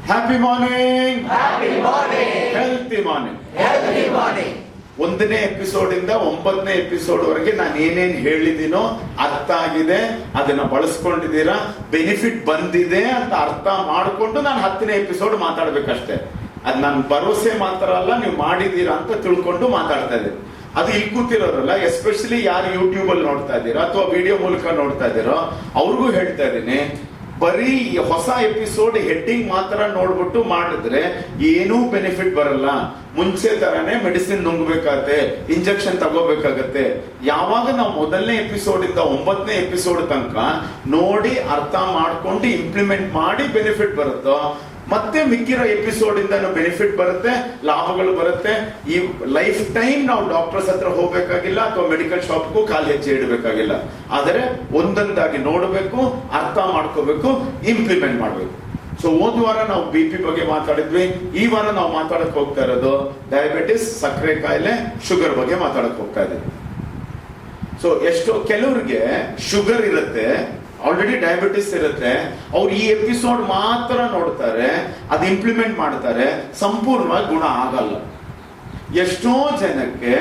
Happy morning, happy morning, healthy morning. Healthy morning. 1ನೇ episode ಇಂದ 9ನೇ ಎಪಿಸೋಡ್ ವರೆಗೆ ನಾನು ಏನೇನ್ ಹೇಳಿದಿನೋ ಅರ್ಥ ಆಗಿದೆ, ಅದನ್ನ ಬಳಸ್ಕೊಂಡಿದ್ದೀರಾ, ಬೆನಿಫಿಟ್ ಬಂದಿದೆ ಅಂತ ಅರ್ಥ ಮಾಡ್ಕೊಂಡು ನಾನು 10ನೇ ಎಪಿಸೋಡ್ ಮಾತಾಡ್ಬೇಕಷ್ಟೇ. ಅದ್ ನನ್ ಭರವಸೆ ಮಾತ್ರ ಅಲ್ಲ, ನೀವು ಮಾಡಿದೀರಾ ಅಂತ ತಿಳ್ಕೊಂಡು ಮಾತಾಡ್ತಾ ಇದ್ದೀನಿ. ಅದು ಇಲ್ಲಿ ಕೂತಿರೋರಲ್ಲ, ಎಸ್ಪೆಷಲಿ ಯಾರು ಯೂಟ್ಯೂಬ್ ಅಲ್ಲಿ ನೋಡ್ತಾ ಇದ್ದೀರಾ ಅಥವಾ ವಿಡಿಯೋ ಮೂಲಕ ನೋಡ್ತಾ ಇದ್ದೀರೋ ಅವ್ರಿಗೂ ಹೇಳ್ತಾ ಇದ್ದೀನಿ, ಬರೀ ಹೊಸ ಎಪಿಸೋಡ್ ಹೆಡ್ಡಿಂಗ್ ಮಾತ್ರ ನೋಡ್ಬಿಟ್ಟು ಮಾಡಿದ್ರೆ ಏನೂ ಬೆನಿಫಿಟ್ ಬರಲ್ಲ. ಮುಂಚೆ ತರಾನೇ ಮೆಡಿಸಿನ್ ನುಂಗ್ಬೇಕಾಗತ್ತೆ, ಇಂಜೆಕ್ಷನ್ ತಗೋಬೇಕಾಗತ್ತೆ. ಯಾವಾಗ ನಾವು 1ನೇ ಎಪಿಸೋಡ್ ಇಂದ 9ನೇ ಎಪಿಸೋಡ್ ತನಕ ನೋಡಿ ಅರ್ಥ ಮಾಡ್ಕೊಂಡು ಇಂಪ್ಲಿಮೆಂಟ್ ಮಾಡಿ ಬೆನಿಫಿಟ್ ಬರುತ್ತೋ, ಮತ್ತೆ ಮಿಕ್ಕಿರೋ ಎಪಿಸೋಡ್ ಇಂದ ಬೆನಿಫಿಟ್ ಬರುತ್ತೆ, ಲಾಭಗಳು ಬರುತ್ತೆ. ಈ ಲೈಫ್ ಟೈಮ್ ನಾವು ಡಾಕ್ಟರ್ಸ್ ಹತ್ರ ಹೋಗ್ಬೇಕಾಗಿಲ್ಲ ಅಥವಾ ಮೆಡಿಕಲ್ ಶಾಪ್ಗೂ ಕಾಲು ಹೆಜ್ಜೆ ಇಡಬೇಕಾಗಿಲ್ಲ. ಆದರೆ ಒಂದೊಂದಾಗಿ ನೋಡಬೇಕು, ಅರ್ಥ ಮಾಡ್ಕೋಬೇಕು, ಇಂಪ್ಲಿಮೆಂಟ್ ಮಾಡಬೇಕು. ಸೊ ಹೋದ ವಾರ ನಾವು BP ಬಗ್ಗೆ ಮಾತಾಡಿದ್ವಿ. ಈ ವಾರ ನಾವು ಮಾತಾಡಕ್ ಹೋಗ್ತಾ ಇರೋದು ಡಯಾಬಿಟಿಸ್, ಸಕ್ಕರೆ ಕಾಯಿಲೆ, ಶುಗರ್ ಬಗ್ಗೆ ಮಾತಾಡಕ್ ಹೋಗ್ತಾ ಇದ್ದೀವಿ. ಸೊ ಎಷ್ಟೋ ಕೆಲವ್ರಿಗೆ ಶುಗರ್ ಇರುತ್ತೆ, ಆಲ್ರೆಡಿ ಡಯಾಬಿಟಿಸ್ ಇರುತ್ತೆ, ಅವ್ರು ಈ ಎಪಿಸೋಡ್ ಮಾತ್ರ ನೋಡ್ತಾರೆ, ಅದು ಇಂಪ್ಲಿಮೆಂಟ್ ಮಾಡ್ತಾರೆ, ಸಂಪೂರ್ಣವಾಗಿ ಗುಣ ಆಗಲ್ಲ. ಎಷ್ಟೋ ಜನಕ್ಕೆ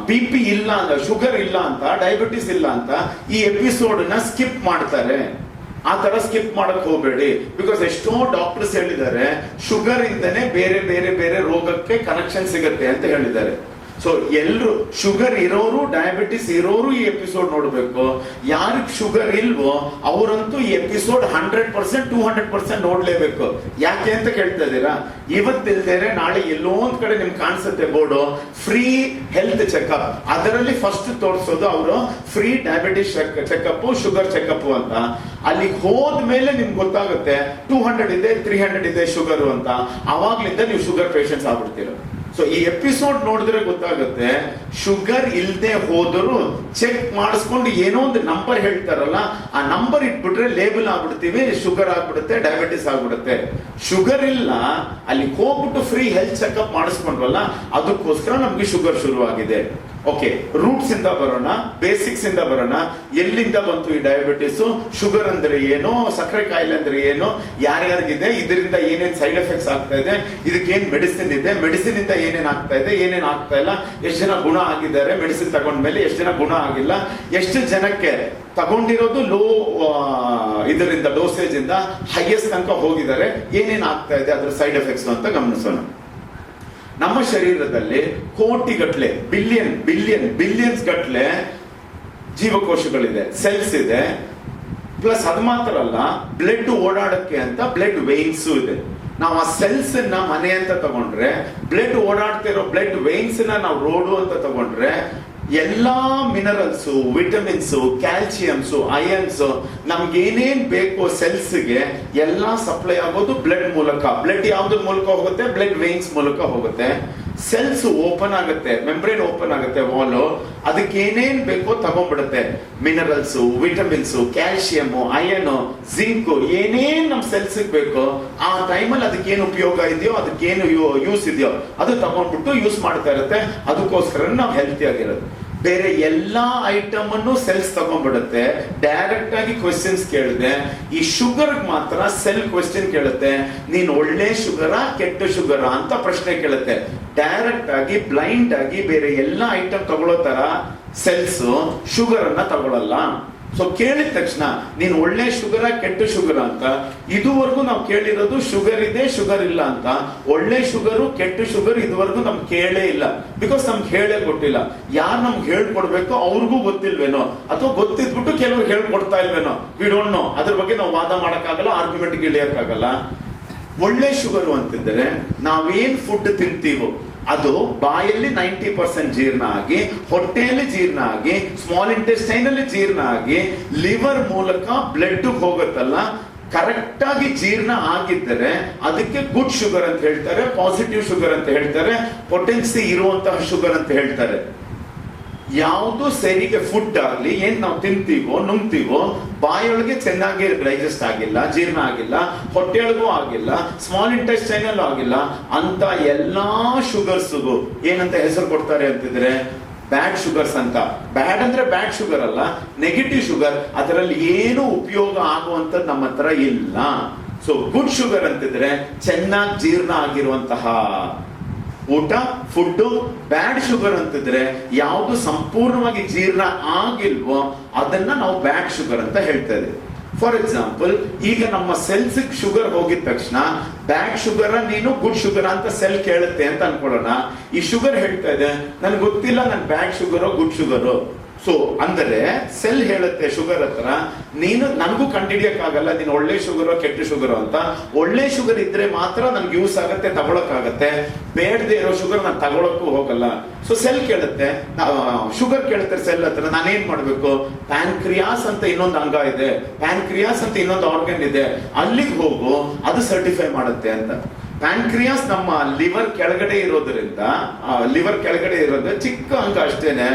BP ಇಲ್ಲ ಅಂತ, ಶುಗರ್ ಇಲ್ಲ ಅಂತ, ಡಯಾಬಿಟಿಸ್ ಇಲ್ಲ ಅಂತ ಈ ಎಪಿಸೋಡ್ ನ ಸ್ಕಿಪ್ ಮಾಡ್ತಾರೆ. ಆ ತರ ಸ್ಕಿಪ್ ಮಾಡಕ್ ಹೋಗ್ಬೇಡಿ. ಬಿಕಾಸ್ ಎಷ್ಟೋ ಡಾಕ್ಟರ್ಸ್ ಹೇಳಿದ್ದಾರೆ ಶುಗರ್ ಇಂದನೇ ಬೇರೆ ಬೇರೆ ಬೇರೆ ರೋಗಕ್ಕೆ ಕನೆಕ್ಷನ್ ಸಿಗುತ್ತೆ ಅಂತ ಹೇಳಿದ್ದಾರೆ. ಸೊ ಎಲ್ರು ಶುಗರ್ ಇರೋರು, ಡಯಾಬಿಟಿಸ್ ಇರೋರು ಈ ಎಪಿಸೋಡ್ ನೋಡ್ಬೇಕು. ಯಾರಿಗೆ ಶುಗರ್ ಇಲ್ವೋ ಅವರಂತೂ ಈ ಎಪಿಸೋಡ್ 100%, 200% ನೋಡ್ಲೇಬೇಕು. ಯಾಕೆ ಅಂತ ಕೇಳ್ತಾ ಇದ್ದೀರಾ? ಇವತ್ತಿಲ್ದೇನೆ ನಾಳೆ ಎಲ್ಲೋ ಒಂದ್ ಕಡೆ ನಿಮ್ಗೆ ಕಾಣಿಸುತ್ತೆ ಬೋರ್ಡು, ಫ್ರೀ ಹೆಲ್ತ್ ಚೆಕ್ಅಪ್. ಅದರಲ್ಲಿ ಫಸ್ಟ್ ತೋರಿಸೋದು ಅವರು free diabetes checkup, sugar checkup ಅಂತ. ಅಲ್ಲಿ ಹೋದ್ಮೇಲೆ ನಿಮ್ಗೆ ಗೊತ್ತಾಗುತ್ತೆ 200 ಇದೆ, 300 ಇದೆ ಶುಗರ್ ಅಂತ. ಅವಾಗ್ಲಿಂದ ನೀವು ಶುಗರ್ ಪೇಷಂಟ್ಸ್ ಆಗ್ಬಿಡ್ತೀರ. ಸೊ ಈ ಎಪಿಸೋಡ್ ನೋಡಿದ್ರೆ ಗೊತ್ತಾಗುತ್ತೆ, ಶುಗರ್ ಇಲ್ದೆ ಹೋದರೂ ಚೆಕ್ ಮಾಡಿಸ್ಕೊಂಡು ಏನೋ ಒಂದು ನಂಬರ್ ಹೇಳ್ತಾರಲ್ಲ, ಆ ನಂಬರ್ ಇಟ್ಬಿಟ್ರೆ ಲೇಬಲ್ ಆಗ್ಬಿಡ್ತೀವಿ, ಶುಗರ್ ಆಗ್ಬಿಡುತ್ತೆ, ಡಯಾಬಿಟಿಸ್ ಆಗ್ಬಿಡುತ್ತೆ. ಶುಗರ್ ಇಲ್ಲ, ಅಲ್ಲಿ ಹೋಗ್ಬಿಟ್ಟು ಫ್ರೀ ಹೆಲ್ತ್ ಚೆಕ್ಅಪ್ ಮಾಡಿಸ್ಕೊಂಡ್ವಲ್ಲ, ಅದಕ್ಕೋಸ್ಕರ ನಮ್ಗೆ ಶುಗರ್ ಶುರುವಾಗಿದೆ. ಓಕೆ, ರೂಟ್ಸ್ ಇಂದ ಬರೋಣ, ಬೇಸಿಕ್ಸ್ ಇಂದ ಬರೋಣ. ಎಲ್ಲಿಂದ ಬಂತು ಈ ಡಯಾಬಿಟಿಸ್? ಶುಗರ್ ಅಂದ್ರೆ ಏನು? ಸಕ್ಕರೆ ಕಾಯಿಲೆ ಅಂದ್ರೆ ಏನು? ಯಾರ್ಯಾರಿಗಿದೆ? ಇದರಿಂದ ಏನೇನ್ ಸೈಡ್ ಎಫೆಕ್ಟ್ಸ್ ಆಗ್ತಾ ಇದೆ? ಇದಕ್ಕೆ ಏನ್ ಮೆಡಿಸಿನ್ ಇದೆ? ಮೆಡಿಸಿನ್ ಇಂದ ಏನೇನ್ ಆಗ್ತಾ ಇದೆ, ಏನೇನ್ ಆಗ್ತಾ ಇಲ್ಲ? ಎಷ್ಟು ಜನ ಗುಣ ಆಗಿದ್ದಾರೆ ಮೆಡಿಸಿನ್ ತಗೊಂಡ್ಮೇಲೆ? ಎಷ್ಟು ಜನ ಗುಣ ಆಗಿಲ್ಲ? ಎಷ್ಟು ಜನಕ್ಕೆ ತಗೊಂಡಿರೋದು ಲೋ ಇದರಿಂದ, ಡೋಸೇಜ್ ಇಂದ ಹೈಯೆಸ್ಟ್ ತನಕ ಹೋಗಿದ್ದಾರೆ? ಏನೇನ್ ಆಗ್ತಾ ಇದೆ ಅದ್ರ ಸೈಡ್ ಎಫೆಕ್ಟ್ಸ್ ಅಂತ ಗಮನಿಸೋಣ. ನಮ್ಮ ಶರೀರದಲ್ಲಿ ಕೋಟಿಗಟ್ಲೆ, ಬಿಲಿಯನ್ಸ್ ಗಟ್ಲೆ ಜೀವಕೋಶಗಳಿದೆ, ಸೆಲ್ಸ್ ಇದೆ. ಪ್ಲಸ್ ಅದು ಮಾತ್ರ ಅಲ್ಲ, ಬ್ಲಡ್ ಓಡಾಡಕ್ಕೆ ಅಂತ ಬ್ಲಡ್ ವೇನ್ಸ್ ಇದೆ. ನಾವು ಆ ಸೆಲ್ಸ್ ನ ಮನೆ ಅಂತ ತಗೊಂಡ್ರೆ, ಬ್ಲಡ್ ಓಡಾಡ್ತಿರೋ ಬ್ಲಡ್ ವೇನ್ಸ್ ನ ನಾವು ರೋಡು ಅಂತ ತಗೊಂಡ್ರೆ, ಎಲ್ಲಾ ಮಿನರಲ್ಸ್, ವಿಟಮಿನ್ಸ್, ಕ್ಯಾಲ್ಸಿಯಮ್ಸ್, ಅಯನ್ಸ್, ನಮ್ಗೆ ಏನೇನ್ ಬೇಕು ಸೆಲ್ಸ್ಗೆ ಎಲ್ಲಾ ಸಪ್ಲೈ ಆಗೋದು ಬ್ಲಡ್ ಮೂಲಕ. ಬ್ಲಡ್ ಯಾವ್ದ್ರ ಮೂಲಕ ಹೋಗುತ್ತೆ? ಬ್ಲಡ್ ವೇನ್ಸ್ ಮೂಲಕ ಹೋಗುತ್ತೆ. ಸೆಲ್ಸ್ ಓಪನ್ ಆಗುತ್ತೆ, ಮೆಂಬ್ರೇನ್ ಓಪನ್ ಆಗುತ್ತೆ, ವಾಲು. ಅದಕ್ಕೆ ಏನೇನ್ ಬೇಕೋ ತಗೊಂಡ್ಬಿಡುತ್ತೆ. Minerals, vitamins, calcium, iron, zinc, ಏನೇನ್ ನಮ್ ಸೆಲ್ಸ್ ಬೇಕೋ ಆ ಟೈಮಲ್ಲಿ ಅದಕ್ಕೇನು ಉಪಯೋಗ ಇದೆಯೋ, ಅದಕ್ಕೇನು ಯೂಸ್ ಇದೆಯೋ ಅದು ತಗೊಂಡ್ಬಿಟ್ಟು ಯೂಸ್ ಮಾಡ್ತಾ ಇರುತ್ತೆ. ಅದಕ್ಕೋಸ್ಕರ ನಾವು ಹೆಲ್ತಿ ಆಗಿರೋದು. ಬೇರೆ ಎಲ್ಲಾ ಐಟಮ್ ಅನ್ನು ಸೆಲ್ಸ್ ತಗೊಂಡ್ಬಿಡುತ್ತೆ. ಡೈರೆಕ್ಟ್ ಆಗಿ ಕ್ವೆಶ್ಚನ್ಸ್ ಕೇಳಿದೆ. ಈ ಶುಗರ್ ಮಾತ್ರ ಸೆಲ್ ಕ್ವೆಶ್ಚನ್ ಕೇಳುತ್ತೆ, ನೀನ್ ಒಳ್ಳೆ ಶುಗರಾ ಕೆಟ್ಟ ಶುಗರಾ ಅಂತ ಪ್ರಶ್ನೆ ಕೇಳುತ್ತೆ. ಡೈರೆಕ್ಟ್ ಆಗಿ ಬ್ಲೈಂಡ್ ಆಗಿ ಬೇರೆ ಎಲ್ಲಾ ಐಟಮ್ ತಗೊಳ್ಳೋ ತರ ಸೆಲ್ಸ್ ಶುಗರ್ ಅನ್ನ ತಗೊಳ್ಳಲ್ಲ. ಸೊ ಕೇಳಿದ ತಕ್ಷಣ ನೀನ್ ಒಳ್ಳೆ ಶುಗರ ಕೆಟ್ಟ ಶುಗರ್ ಅಂತ, ಇದುವರೆಗೂ ನಾವು ಕೇಳಿರೋದು ಶುಗರ್ ಇದೆ ಶುಗರ್ ಇಲ್ಲ ಅಂತ. ಒಳ್ಳೆ ಶುಗರು ಕೆಟ್ಟ ಶುಗರ್ ಇದುವರೆಗೂ ನಮ್ಗೆ ಕೇಳೇ ಇಲ್ಲ. ಬಿಕಾಸ್ ನಮ್ಗೆ ಹೇಳೇ ಕೊಟ್ಟಿಲ್ಲ. ಯಾರು ನಮ್ಗೆ ಹೇಳ್ಕೊಡ್ಬೇಕು ಅವ್ರಿಗೂ ಗೊತ್ತಿಲ್ವೇನೋ, ಅಥವಾ ಗೊತ್ತಿದ್ಬಿಟ್ಟು ಕೆಲವ್ರು ಹೇಳ್ಕೊಡ್ತಾ ಇಲ್ವೇನೋ, ವಿ ಡೋಂಟ್ ನೋ. ಅದ್ರ ಬಗ್ಗೆ ನಾವು ವಾದ ಮಾಡಕ್ಕಾಗಲ್ಲ, ಆರ್ಗ್ಯುಮೆಂಟ್ ಇಳಿಯಕ್ಕಾಗಲ್ಲ. ಒಳ್ಳೆ ಶುಗರು ಅಂತಿದ್ರೆ ನಾವೇನ್ ಫುಡ್ ತಿಂತೀವೋ ಅದು ಬಾಯಲ್ಲಿ 90% ಜೀರ್ಣ ಆಗಿ, ಹೊಟ್ಟೆಯಲ್ಲಿ ಜೀರ್ಣ ಆಗಿ, ಸ್ಮಾಲ್ ಇಂಟೆಸ್ಟೈನ್ ಅಲ್ಲಿ ಜೀರ್ಣ ಆಗಿ, ಲಿವರ್ ಮೂಲಕ ಬ್ಲಡ್ ಹೋಗುತ್ತಲ್ಲ, ಕರೆಕ್ಟ್ ಆಗಿ ಜೀರ್ಣ ಆಗಿದ್ದರೆ ಅದಕ್ಕೆ ಗುಡ್ ಶುಗರ್ ಅಂತ ಹೇಳ್ತಾರೆ, ಪಾಸಿಟಿವ್ ಶುಗರ್ ಅಂತ ಹೇಳ್ತಾರೆ, ಪೊಟೆನ್ಸಿ ಇರುವಂತಹ ಶುಗರ್ ಅಂತ ಹೇಳ್ತಾರೆ. ಯಾವುದು ಸರಿಗೆ ಫುಡ್ ಆಗ್ಲಿ, ಏನ್ ನಾವು ತಿಂತೀವೋ ನುಂಗ್ತೀವೋ ಬಾಯೊಳಗೆ ಚೆನ್ನಾಗಿ ಡೈಜೆಸ್ಟ್ ಆಗಿಲ್ಲ, ಜೀರ್ಣ ಆಗಿಲ್ಲ, ಹೊಟ್ಟೆಯೊಳಗೂ ಆಗಿಲ್ಲ, ಸ್ಮಾಲ್ ಇಂಟೆಸ್ಟೈನ್ ಅಲ್ಲೂ ಆಗಿಲ್ಲ ಅಂತ ಎಲ್ಲಾ ಶುಗರ್ಸ್ಗೂ ಏನಂತ ಹೆಸರು ಕೊಡ್ತಾರೆ ಅಂತಿದ್ರೆ ಬ್ಯಾಡ್ ಶುಗರ್ಸ್ ಅಂತ. ಬ್ಯಾಡ್ ಅಂದ್ರೆ ಬ್ಯಾಡ್ ಶುಗರ್ ಅಲ್ಲ, ನೆಗೆಟಿವ್ ಶುಗರ್. ಅದರಲ್ಲಿ ಏನು ಉಪಯೋಗ ಆಗುವಂತದ್ದು ನಮ್ಮ ಹತ್ರ ಇಲ್ಲ. ಸೊ ಗುಡ್ ಶುಗರ್ ಅಂತಿದ್ರೆ ಚೆನ್ನಾಗಿ ಜೀರ್ಣ ಆಗಿರುವಂತಹ ಊಟ, ಫುಡ್. ಬ್ಯಾಡ್ ಶುಗರ್ ಅಂತಿದ್ರೆ ಯಾವುದು ಸಂಪೂರ್ಣವಾಗಿ ಜೀರ್ಣ ಆಗಿಲ್ವೋ ಅದನ್ನ ನಾವು ಬ್ಯಾಡ್ ಶುಗರ್ ಅಂತ ಹೇಳ್ತಾ ಇದ್ದೀವಿ. ಫಾರ್ ಎಕ್ಸಾಂಪಲ್, ಈಗ ನಮ್ಮ ಸೆಲ್ಸ್ ಶುಗರ್ ಹೋಗಿದ ತಕ್ಷಣ ಬ್ಯಾಡ್ ಶುಗರ್ ನೀನು ಗುಡ್ ಶುಗರ್ ಅಂತ ಸೆಲ್ ಕೇಳುತ್ತೆ ಅಂತ ಅನ್ಕೊಳ್ಳೋಣ. ಈ ಶುಗರ್ ಹೇಳ್ತಾ ಇದೆ ನನ್ಗೆ ಗೊತ್ತಿಲ್ಲ ನನ್ ಬ್ಯಾಡ್ ಶುಗರೋ ಗುಡ್ ಶುಗರೋ. ಸೊ ಅಂದರೆ ಸೆಲ್ ಹೇಳುತ್ತೆ ಶುಗರ್ ಹತ್ರ, ನೀನು ನನಗೂ ಕಂಡುಹಿಡಿಯಕ್ಕಾಗಲ್ಲ ನೀನು ಒಳ್ಳೆ ಶುಗರೋ ಕೆಟ್ಟ ಶುಗರೋ ಅಂತ. ಒಳ್ಳೆ ಶುಗರ್ ಇದ್ರೆ ಮಾತ್ರ ನನ್ಗೆ ಯೂಸ್ ಆಗತ್ತೆ, ತಗೊಳಕ್ಕಾಗತ್ತೆ. ಬೇಡದೇ ಇರೋ ಶುಗರ್ ನಾನು ತಗೊಳಕ್ಕೂ ಹೋಗಲ್ಲ. ಸೊ ಸೆಲ್ ಕೇಳುತ್ತೆ, ಶುಗರ್ ಕೇಳುತ್ತೆ ಸೆಲ್ ಹತ್ರ, ನಾನೇನ್ ಮಾಡ್ಬೇಕು? ಪ್ಯಾನ್ಕ್ರಿಯಾಸ್ ಅಂತ ಇನ್ನೊಂದು ಅಂಗ ಇದೆ, ಪ್ಯಾನ್ಕ್ರಿಯಾಸ್ ಅಂತ ಇನ್ನೊಂದು ಆರ್ಗನ್ ಇದೆ, ಅಲ್ಲಿಗೆ ಹೋಗು, ಅದು ಸರ್ಟಿಫೈ ಮಾಡುತ್ತೆ ಅಂತ. ಪ್ಯಾನ್ಕ್ರಿಯಾಸ್ ನಮ್ಮ ಲಿವರ್ ಕೆಳಗಡೆ ಇರೋದ್ರಿಂದ, ಲಿವರ್ ಕೆಳಗಡೆ ಇರೋದು ಚಿಕ್ಕ ಅಂಗ ಅಷ್ಟೇನೆ,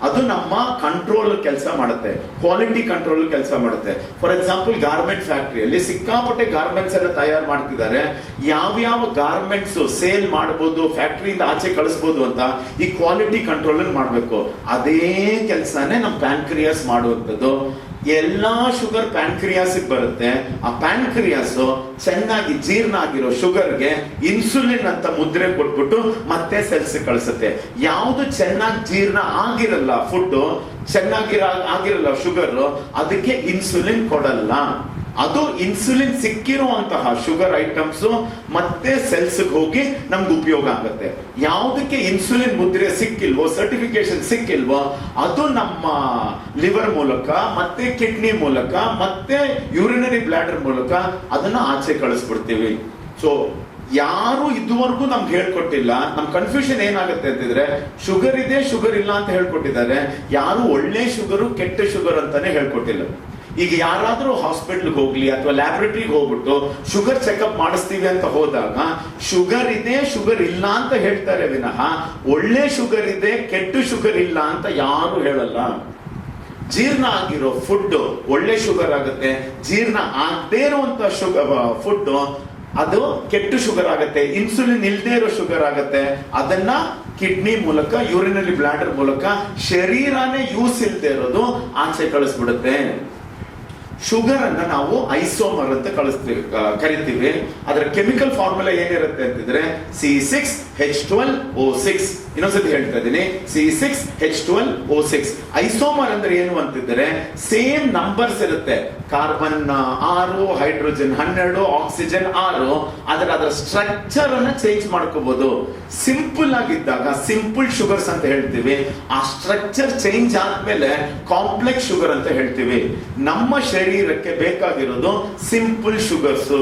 ಅದು ನಮ್ಮ ಕಂಟ್ರೋಲ್ ಕೆಲಸ ಮಾಡುತ್ತೆ, ಕ್ವಾಲಿಟಿ ಕಂಟ್ರೋಲ್ ಕೆಲಸ ಮಾಡುತ್ತೆ. ಫಾರ್ ಎಕ್ಸಾಂಪಲ್, ಗಾರ್ಮೆಂಟ್ ಫ್ಯಾಕ್ಟರಿಯಲ್ಲಿ ಸಿಕ್ಕಾಪಟ್ಟೆ ಗಾರ್ಮೆಂಟ್ಸ್ ಎಲ್ಲ ತಯಾರು ಮಾಡ್ತಿದ್ದಾರೆ. ಯಾವ್ಯಾವ ಗಾರ್ಮೆಂಟ್ಸ್ ಸೇಲ್ ಮಾಡಬಹುದು, ಫ್ಯಾಕ್ಟರಿಯಿಂದ ಆಚೆ ಕಳಿಸಬಹುದು ಅಂತ ಈ ಕ್ವಾಲಿಟಿ ಕಂಟ್ರೋಲ್ ಮಾಡಬೇಕು. ಅದೇ ಕೆಲಸನೇ ನಮ್ಮ ಪ್ಯಾನ್ಕ್ರಿಯಾಸ್ ಮಾಡುವಂಥದ್ದು. ಎಲ್ಲಾ ಶುಗರ್ ಪ್ಯಾನ್ಕ್ರಿಯಾಸ್ ಬರುತ್ತೆ. ಆ ಪ್ಯಾನ್ಕ್ರಿಯಾಸ್ ಚೆನ್ನಾಗಿ ಜೀರ್ಣ ಆಗಿರೋ ಶುಗರ್ಗೆ ಇನ್ಸುಲಿನ್ ಅಂತ ಮುದ್ರೆ ಕೊಟ್ಬಿಟ್ಟು ಮತ್ತೆ ಸೆಲ್ಸ್ ಕಳಿಸುತ್ತೆ. ಯಾವುದು ಚೆನ್ನಾಗಿ ಜೀರ್ಣ ಆಗಿರಲ್ಲ ಫುಡ್, ಆಗಿರಲ್ಲ ಶುಗರ್, ಅದಕ್ಕೆ ಇನ್ಸುಲಿನ್ ಕೊಡಲ್ಲ. ಅದು ಇನ್ಸುಲಿನ್ ಸಿಕ್ಕಿರುವಂತಹ ಶುಗರ್ ಐಟಮ್ಸ್ ಮತ್ತೆ ಸೆಲ್ಸ್ ಹೋಗಿ ನಮ್ಗೆ ಉಪಯೋಗ ಆಗುತ್ತೆ. ಯಾವುದಕ್ಕೆ ಇನ್ಸುಲಿನ್ ಮುದ್ರೆ ಸಿಕ್ಕಿಲ್ವೋ, ಸರ್ಟಿಫಿಕೇಶನ್ ಸಿಕ್ಕಿಲ್ವೋ, ಅದು ನಮ್ಮ ಲಿವರ್ ಮೂಲಕ ಮತ್ತೆ ಕಿಡ್ನಿ ಮೂಲಕ ಮತ್ತೆ ಯೂರಿನರಿ ಬ್ಲಾಡರ್ ಮೂಲಕ ಅದನ್ನ ಆಚೆ ಕಳಿಸ್ಬಿಡ್ತೀವಿ. ಸೊ ಯಾರು ಇದುವರೆಗೂ ನಮ್ಗೆ ಹೇಳ್ಕೊಟ್ಟಿಲ್ಲ. ನಮ್ ಕನ್ಫ್ಯೂಷನ್ ಏನಾಗುತ್ತೆ ಅಂತಿದ್ರೆ, ಶುಗರ್ ಇದೆ ಶುಗರ್ ಇಲ್ಲ ಅಂತ ಹೇಳ್ಕೊಟ್ಟಿದ್ದಾರೆ, ಯಾರು ಒಳ್ಳೆ ಶುಗರು ಕೆಟ್ಟ ಶುಗರ್ ಅಂತಾನೆ ಹೇಳ್ಕೊಟ್ಟಿಲ್ಲ. ಈಗ ಯಾರಾದ್ರೂ ಹಾಸ್ಪಿಟಲ್ಗೆ ಹೋಗ್ಲಿ ಅಥವಾ ಲ್ಯಾಬ್ರೇಟರಿಗೆ ಹೋಗ್ಬಿಟ್ಟು ಶುಗರ್ ಚೆಕ್ಅಪ್ ಮಾಡಿಸ್ತೀವಿ ಅಂತ ಹೋದಾಗ ಶುಗರ್ ಇದೆ ಶುಗರ್ ಇಲ್ಲ ಅಂತ ಹೇಳ್ತಾರೆ ವಿನಃ ಒಳ್ಳೆ ಶುಗರ್ ಇದೆ ಕೆಟ್ಟ ಶುಗರ್ ಇಲ್ಲ ಅಂತ ಯಾರು ಹೇಳಲ್ಲ. ಜೀರ್ಣ ಆಗಿರೋ ಫುಡ್ ಒಳ್ಳೆ ಶುಗರ್ ಆಗುತ್ತೆ, ಜೀರ್ಣ ಆಗದೇ ಇರುವಂತ ಶುಗರ್ ಫುಡ್ ಅದು ಕೆಟ್ಟ ಶುಗರ್ ಆಗುತ್ತೆ, ಇನ್ಸುಲಿನ್ ಇಲ್ದೇ ಇರೋ ಶುಗರ್ ಆಗುತ್ತೆ. ಅದನ್ನ ಕಿಡ್ನಿ ಮೂಲಕ ಯೂರಿನರಿ ಬ್ಲಾಡರ್ ಮೂಲಕ ಶರೀರನೇ ಯೂಸ್ ಇಲ್ದೇ ಇರೋದು ಆಚೆ ಕಳಿಸ್ಬಿಡುತ್ತೆ. ಶುಗರ್ ಅನ್ನ ನಾವು ಐಸೋಮರ್ ಅಂತ ಕರಿತೀವಿ. ಅದರ ಕೆಮಿಕಲ್ ಫಾರ್ಮುಲಾ ಏನಿರುತ್ತೆ ಅಂತಿದ್ರೆ C6H12O6. ಇನ್ನೊಂದ್ಸತಿ ಹೇಳ್ತಾ ಇದ್ದೀನಿ, C6H12O6. ಐಸೋಮರ್ ಅಂದ್ರೆ ಏನು ಅಂತಿದ್ರೆ ಸೇಮ್ ನಂಬರ್ಸ್ ಇರುತ್ತೆ. Carbon 6, hydrogen 12, oxygen 6. ಅದರ ಸ್ಟ್ರಕ್ಚರ್ ಅನ್ನ ಚೇಂಜ್ ಮಾಡ್ಕೋಬಹುದು. ಸಿಂಪಲ್ ಆಗಿದ್ದಾಗ ಸಿಂಪಲ್ ಶುಗರ್ಸ್ ಅಂತ ಹೇಳ್ತೀವಿ. ಆ ಸ್ಟ್ರಕ್ಚರ್ ಚೇಂಜ್ ಆದ್ಮೇಲೆ ಕಾಂಪ್ಲೆಕ್ಸ್ ಶುಗರ್ ಅಂತ ಹೇಳ್ತೀವಿ. ನಮ್ಮ ಶರೀರಕ್ಕೆ ಬೇಕಾಗಿರೋದು ಸಿಂಪಲ್ ಶುಗರ್ಸ್.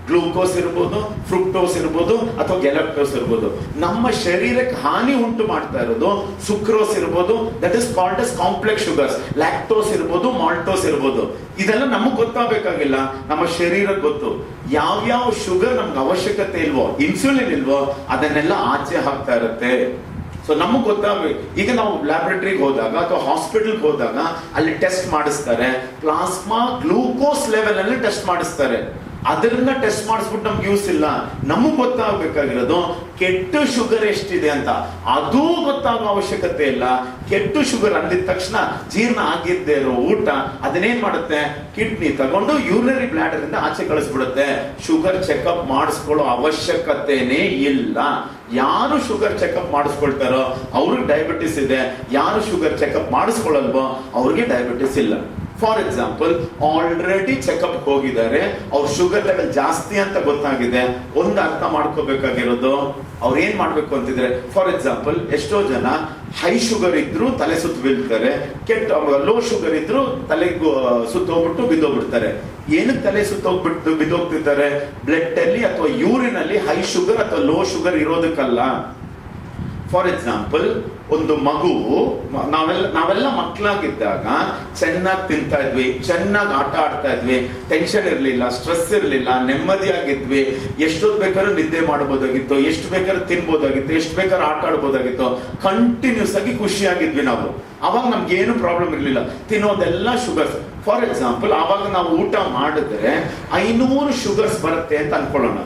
ಗ್ಲೂಕೋಸ್ ಇರ್ಬೋದು, ಫ್ರುಕ್ಟೋಸ್ ಇರ್ಬೋದು ಅಥವಾ ಗೆಲಕ್ಟೋಸ್ ಇರ್ಬೋದು. ನಮ್ಮ ಶರೀರಕ್ಕೆ ಹಾನಿ ಉಂಟು ಮಾಡ್ತಾ ಇರೋದು ಸುಕ್ರೋಸ್ ಇರ್ಬೋದು, that is called as complex sugars. Lactose ಇರ್ಬೋದು, ಮಾಲ್ಟೋಸ್ ಇರ್ಬೋದು. ಇದೆಲ್ಲ ನಮಗ್ ಗೊತ್ತಾಗಬೇಕಾಗಿಲ್ಲ, ನಮ್ಮ ಶರೀರಕ್ಕೆ ಗೊತ್ತು. ಯಾವ್ಯಾವ ಶುಗರ್ ನಮ್ಗೆ ಅವಶ್ಯಕತೆ ಇಲ್ವೋ, ಇನ್ಸುಲಿನ್ ಇಲ್ವೋ, ಅದನ್ನೆಲ್ಲ ಆಚೆ ಹಾಕ್ತಾ ಇರುತ್ತೆ. ಸೊ ನಮಗ್ ಗೊತ್ತಾಗಬೇಕು. ಈಗ ನಾವು ಲ್ಯಾಬ್ರೇಟರಿಗೆ ಹೋದಾಗ ಅಥವಾ ಹಾಸ್ಪಿಟಲ್ಗೆ ಹೋದಾಗ ಅಲ್ಲಿ ಟೆಸ್ಟ್ ಮಾಡಿಸ್ತಾರೆ, ಪ್ಲಾಸ್ಮಾ ಗ್ಲೂಕೋಸ್ ಲೆವೆಲ್ ಅಲ್ಲಿ ಟೆಸ್ಟ್ ಮಾಡಿಸ್ತಾರೆ. ಅದನ್ನ ಟೆಸ್ಟ್ ಮಾಡಿಸ್ಬಿಟ್ಟು ನಮ್ಗೆ ಯೂಸ್ ಇಲ್ಲ. ನಮಗ್ ಗೊತ್ತಾಗಬೇಕಾಗಿರೋದು ಕೆಟ್ಟ ಶುಗರ್ ಎಷ್ಟಿದೆ ಅಂತ. ಅದೂ ಗೊತ್ತಾಗೋ ಅವಶ್ಯಕತೆ ಇಲ್ಲ. ಕೆಟ್ಟ ಶುಗರ್ ಅಂದಿದ ತಕ್ಷಣ ಜೀರ್ಣ ಆಗಿದ್ದೇ ಇರೋ ಊಟ ಅದನ್ನೇನ್ ಮಾಡುತ್ತೆ, ಕಿಡ್ನಿ ತಗೊಂಡು ಯೂರಿನರಿ ಬ್ಲಾಡರ್ ಇಂದ ಆಚೆ ಕಳಿಸ್ಬಿಡುತ್ತೆ. ಶುಗರ್ ಚೆಕ್ಅಪ್ ಮಾಡಿಸ್ಕೊಳ್ಳೋ ಅವಶ್ಯಕತೆನೇ ಇಲ್ಲ. ಯಾರು ಶುಗರ್ ಚೆಕ್ಅಪ್ ಮಾಡಿಸ್ಕೊಳ್ತಾರೋ ಅವ್ರಿಗೆ ಡಯಾಬಿಟಿಸ್ ಇದೆ, ಯಾರು ಶುಗರ್ ಚೆಕ್ಅಪ್ ಮಾಡಿಸ್ಕೊಳ್ಳಲ್ವೋ ಅವ್ರಿಗೆ ಡಯಾಬಿಟಿಸ್ ಇಲ್ಲ. ಫಾರ್ ಎಕ್ಸಾಂಪಲ್, ಆಲ್ರೆಡಿ ಚೆಕ್ಅಪ್ ಹೋಗಿದ್ದಾರೆ, ಅವ್ರ ಶುಗರ್ ಲೆವೆಲ್ ಜಾಸ್ತಿ ಅಂತ ಗೊತ್ತಾಗಿದೆ. ಒಂದು ಅರ್ಥ ಮಾಡ್ಕೋಬೇಕಾಗಿರೋದು, ಅವ್ರು ಏನ್ ಮಾಡ್ಬೇಕು ಅಂತಿದ್ರೆ, ಫಾರ್ ಎಕ್ಸಾಂಪಲ್ ಎಷ್ಟೋ ಜನ ಹೈ ಶುಗರ್ ಇದ್ರು ತಲೆ ಸುತ್ತ ಬೀಳ್ತಾರೆ, ಲೋ ಶುಗರ್ ಇದ್ರು ತಲೆಗೂ ಸುತ್ತೋಗ್ಬಿಟ್ಟು ಬಿದ್ದೋಗ್ಬಿಡ್ತಾರೆ. ಏನಕ್ಕೆ ತಲೆ ಸುತ್ತೋಗ್ಬಿಟ್ಟು ಬಿದ್ದೋಗ್ತಿದ್ದಾರೆ? ಬ್ಲಡ್ ಅಲ್ಲಿ ಅಥವಾ ಯೂರಿನ್ ಅಲ್ಲಿ ಹೈ ಶುಗರ್ ಅಥವಾ ಲೋ ಶುಗರ್ ಇರೋದಕ್ಕಲ್ಲ. ಫಾರ್ ಎಕ್ಸಾಂಪಲ್, ಒಂದು ಮಗು, ನಾವೆಲ್ಲ ಮಕ್ಕಳಾಗಿದ್ದಾಗ ಚೆನ್ನಾಗಿ ತಿಂತಾ ಇದ್ವಿ, ಚೆನ್ನಾಗಿ ಆಟ ಆಡ್ತಾ ಇದ್ವಿ, ಟೆನ್ಷನ್ ಇರ್ಲಿಲ್ಲ, ಸ್ಟ್ರೆಸ್ ಇರ್ಲಿಲ್ಲ, ನೆಮ್ಮದಿಯಾಗಿದ್ವಿ. ಎಷ್ಟೊತ್ತು ಬೇಕಾದ್ರೂ ನಿದ್ದೆ ಮಾಡಬಹುದಾಗಿತ್ತು, ಎಷ್ಟು ಬೇಕಾದ್ರೂ ತಿನ್ಬೋದಾಗಿತ್ತು, ಎಷ್ಟು ಬೇಕಾದ್ರೂ ಆಟ ಆಡ್ಬೋದಾಗಿತ್ತು. ಕಂಟಿನ್ಯೂಸ್ ಆಗಿ ಖುಷಿಯಾಗಿದ್ವಿ ನಾವು. ಅವಾಗ ನಮ್ಗೆ ಏನು ಪ್ರಾಬ್ಲಮ್ ಇರ್ಲಿಲ್ಲ. ತಿನ್ನೋದೆಲ್ಲ ಶುಗರ್ಸ್. ಫಾರ್ ಎಕ್ಸಾಂಪಲ್, ಅವಾಗ ನಾವು ಊಟ ಮಾಡಿದ್ರೆ 500 ಶುಗರ್ಸ್ ಬರುತ್ತೆ ಅಂತ ಅನ್ಕೊಳ್ಳೋಣ.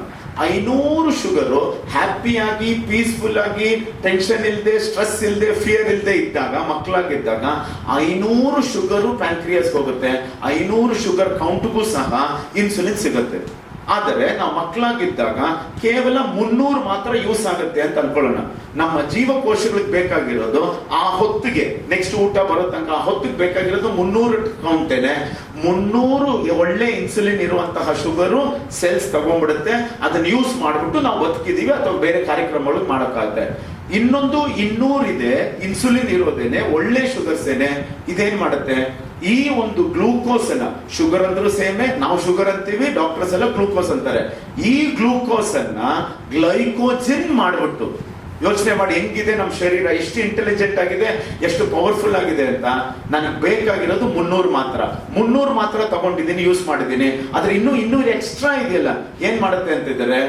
500 ಶುಗರು ಹ್ಯಾಪಿಯಾಗಿ ಪೀಸ್ಫುಲ್ ಆಗಿ ಟೆನ್ಷನ್ ಇಲ್ಲದೆ ಸ್ಟ್ರೆಸ್ ಇಲ್ಲದೆ ಫಿಯರ್ ಇಲ್ಲದೆ ಇದ್ದಾಗ ಮಕ್ಕಳಾಗಿದ್ದಾಗ 500 ಶುಗರು ಪ್ಯಾಂಕ್ರಿಯಾಸ್ ಹೋಗುತ್ತೆ, 500 ಶುಗರ್ ಕೌಂಟ್ಗೂ ಸಹ ಇನ್ಸುಲಿನ್ ಸಿಗುತ್ತೆ. ಆದರೆ ನಾವು ಮಕ್ಕಳಾಗಿದ್ದಾಗ ಕೇವಲ 300 ಮಾತ್ರ ಯೂಸ್ ಆಗುತ್ತೆ ಅಂತ ಅನ್ಕೊಳ್ಳೋಣ. ನಮ್ಮ ಜೀವಕೋಶಗಳಿಗೆ ಬೇಕಾಗಿರೋದು ಆ ಹೊತ್ತಿಗೆ, ನೆಕ್ಸ್ಟ್ ಊಟ ಬರೋ ತನಕ ಆ ಹೊತ್ತಿಗೆ ಬೇಕಾಗಿರೋದು 300 ಕೌಂಟೇನೆ. 300 ಒಳ್ಳೆ ಇನ್ಸುಲಿನ್ ಇರುವಂತಹ ಶುಗರು ಸೆಲ್ಸ್ ತಗೊಂಡ್ಬಿಡುತ್ತೆ. ಅದನ್ನ ಯೂಸ್ ಮಾಡ್ಬಿಟ್ಟು ನಾವು ಬದುಕಿದೀವಿ ಅಥವಾ ಬೇರೆ ಕಾರ್ಯಕ್ರಮಗಳು ಮಾಡಕ್ಕಾಗುತ್ತೆ. ಇನ್ನೊಂದು 200 ಇದೆ, ಇನ್ಸುಲಿನ್ ಇರೋದೇನೆ, ಒಳ್ಳೆ ಶುಗರ್ಸ್ ಏನೆ. ಇದೇನ್ ಮಾಡುತ್ತೆ, ಈ ಒಂದು ಗ್ಲೂಕೋಸ್ ಅನ್ನ, ಶುಗರ್ ಅಂದ್ರೂ ಸೇಮೆ, ನಾವು ಶುಗರ್ ಅಂತೀವಿ, ಡಾಕ್ಟರ್ಸ್ ಎಲ್ಲ ಗ್ಲೂಕೋಸ್ ಅಂತಾರೆ. ಈ ಗ್ಲೂಕೋಸ್ ಅನ್ನ ಗ್ಲೈಕೋಜನ್ ಮಾಡ್ಬಿಟ್ಟು, ಯೋಚನೆ ಮಾಡಿ ಹೆಂಗಿದೆ ನಮ್ಮ ಶರೀರ, ಎಷ್ಟು ಇಂಟೆಲಿಜೆಂಟ್ ಆಗಿದೆ, ಎಷ್ಟು ಪವರ್ಫುಲ್ ಆಗಿದೆ ಅಂತ. ನನಗೆ ಬೇಕಾಗಿರೋದು 300 ಮಾತ್ರ ತಗೊಂಡಿದ್ದೀನಿ, ಯೂಸ್ ಮಾಡಿದ್ದೀನಿ. ಆದ್ರೆ ಇನ್ನೂ 200 ಎಕ್ಸ್ಟ್ರಾ ಇದೆಯಲ್ಲ, ಏನ್ ಮಾಡುತ್ತೆ ಅಂತಿದ್ದಾರೆ,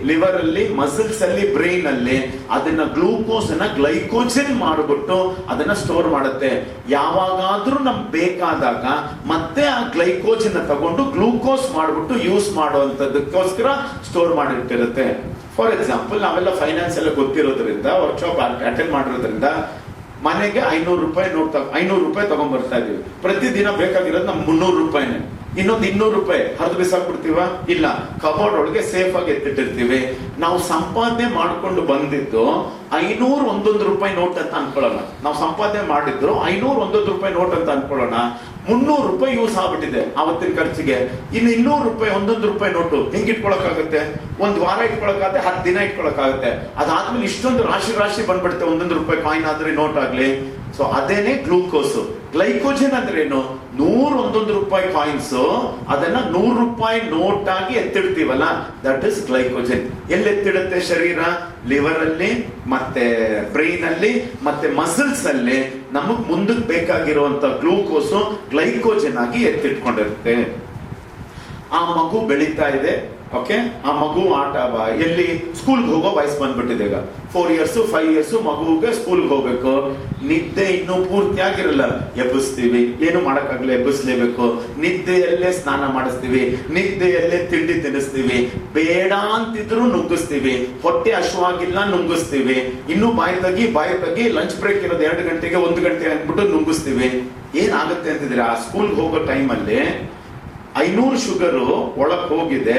ಲಿವರ್ ಅಲ್ಲಿ ಮಸಲ್ಸ್ ಅಲ್ಲಿ ಬ್ರೈನ್ ಅಲ್ಲಿ ಅದನ್ನ ಗ್ಲೂಕೋಸ್ ಅನ್ನ ಗ್ಲೈಕೋಜನ್ ಮಾಡಿಬಿಟ್ಟು ಅದನ್ನ ಸ್ಟೋರ್ ಮಾಡುತ್ತೆ. ಯಾವಾಗಾದ್ರೂ ನಮ್ಗೆ ಬೇಕಾದಾಗ ಮತ್ತೆ ಆ ಗ್ಲೈಕೋಜನ್ ತಗೊಂಡು ಗ್ಲೂಕೋಸ್ ಮಾಡಿಬಿಟ್ಟು ಯೂಸ್ ಮಾಡುವಂತದಕ್ಕೋಸ್ಕರ ಸ್ಟೋರ್ ಮಾಡಿಟ್ಟಿರುತ್ತೆ. ಫಾರ್ ಎಕ್ಸಾಂಪಲ್, ನಾವೆಲ್ಲ ಫೈನಾನ್ಸ್ ಎಲ್ಲ ಗೊತ್ತಿರೋದ್ರಿಂದ, ವರ್ಕ್ಶಾಪ್ ಅಟೆಂಡ್ ಮಾಡಿರೋದ್ರಿಂದ ಮನೆಗೆ 500 ರೂಪಾಯಿ ನೋಟ್ 500 ರೂಪಾಯಿ ತಗೊಂಡ್ ಬರ್ತಾ ಇದೀವಿ. ಪ್ರತಿದಿನ ಬೇಕಾಗಿರೋದು ನಮ್ 300 ರೂಪಾಯಿನೇ. ಇನ್ನೊಂದು 200 ರೂಪಾಯಿ ಹರಿದು ಬಿಸಾಕ್ಬಿಡ್ತೀವ? ಇಲ್ಲ, ಕಬೋರ್ಡ್ ಒಳಗೆ ಸೇಫ್ ಆಗಿ ಎತ್ತಿಟ್ಟಿರ್ತೀವಿ. ನಾವು ಸಂಪಾದನೆ ಮಾಡ್ಕೊಂಡು ಬಂದಿದ್ದು 500 1 ರೂಪಾಯಿ ನೋಟ್ ಅಂತ ಅನ್ಕೊಳ್ಳೋಣ. ನಾವು ಸಂಪಾದನೆ ಮಾಡಿದ್ರು 500 1 ರೂಪಾಯಿ ನೋಟ್ ಅಂತ ಅನ್ಕೊಳ್ಳೋಣ. 300 ರೂಪಾಯಿ ಯೂಸ್ ಆಗ್ಬಿಟ್ಟಿದೆ ಅವತ್ತಿನ ಖರ್ಚಿಗೆ. ಇನ್ನು 200 ರೂಪಾಯಿ 1 ರೂಪಾಯಿ ನೋಟು ಹೆಂಗ್ ಇಟ್ಕೊಳಕ್ಕಾಗುತ್ತೆ? ಒಂದು ವಾರ ಇಟ್ಕೊಳಕ್ಕಾಗುತ್ತೆ, 10 ದಿನ ಇಟ್ಕೊಳಕ್ಕಾಗುತ್ತೆ. ಅದಾದ್ಮೇಲೆ ಇಷ್ಟೊಂದು ರಾಶಿ ಬಂದ್ಬಿಡುತ್ತೆ 1 ರೂಪಾಯಿ ಕಾಯಿನ್ ಆದ್ರೆ, ನೋಟ್ ಆಗ್ಲಿ. ಸೊ ಅದೇನೆ ಗ್ಲೂಕೋಸ್. ಗ್ಲೈಕೋಜನ್ ಅಂದ್ರೆ ಏನು? 100 ರೂಪಾಯಿ ಕಾಯಿನ್ಸ್ ಅದನ್ನ 100 ರೂಪಾಯಿ ನೋಟ್ ಆಗಿ ಎತ್ತಿಡ್ತೀವಲ್ಲ, ದಟ್ ಇಸ್ ಗ್ಲೈಕೋಜನ್. ಎಲ್ಲಿ ಎತ್ತಿಡುತ್ತೆ ಶರೀರ? ಲಿವರ್ ಅಲ್ಲಿ, ಮತ್ತೆ ಬ್ರೈನ್ ಅಲ್ಲಿ, ಮತ್ತೆ ಮಸಲ್ಸ್ ಅಲ್ಲಿ ನಮಗ್ ಮುಂದಕ್ಕೆ ಬೇಕಾಗಿರುವಂತ ಗ್ಲೂಕೋಸ್ ಗ್ಲೈಕೋಜನ್ ಆಗಿ ಎತ್ತಿಟ್ಕೊಂಡಿರುತ್ತೆ. ಆ ಮಗು ಬೆಳೀತಾ ಇದೆ, ಓಕೆ, ಆ ಮಗು ಎಲ್ಲಿ ಸ್ಕೂಲ್ಗೆ ಹೋಗೋ ವಯಸ್ಸು ಬಂದ್ಬಿಟ್ಟಿದೆ. ಈಗ 4 years 5 years ಮಗುವಿಗೆ ಸ್ಕೂಲ್ಗೆ ಹೋಗ್ಬೇಕು. ನಿದ್ದೆ ಇನ್ನೂ ಪೂರ್ತಿ ಆಗಿರಲ್ಲ, ಎಬ್ಬಿಸ್ತೀವಿ, ಏನು ಮಾಡಕ್ಕಾಗಲ್ಲ, ಎಬ್ಬಿಸ್ಲೇಬೇಕು. ನಿದ್ದೆಯಲ್ಲೇ ಸ್ನಾನ ಮಾಡಿಸ್ತೀವಿ, ನಿದ್ದೆಯಲ್ಲೇ ತಿಂಡಿ ತಿನ್ನಿಸ್ತೀವಿ, ಬೇಡ ಅಂತಿದ್ರು ನುಗ್ಗಿಸ್ತೀವಿ, ಹೊಟ್ಟೆ ಹಶ್ವಾಗಿಲ್ಲ ನುಂಗಿಸ್ತೀವಿ, ಇನ್ನು ಬಾಯಿ ತಗಿ ಲಂಚ್ ಬ್ರೇಕ್ ಇರೋದು 2 ಗಂಟೆಗೆ 1 ಗಂಟೆ ಅಂದ್ಬಿಟ್ಟು ನುಂಗಿಸ್ತೀವಿ. ಏನಾಗುತ್ತೆ ಅಂತಿದ್ರೆ, ಆ ಸ್ಕೂಲ್ಗೆ ಹೋಗೋ ಟೈಮಲ್ಲಿ 500 ಶುಗರು ಒಳಕ್ ಹೋಗಿದೆ,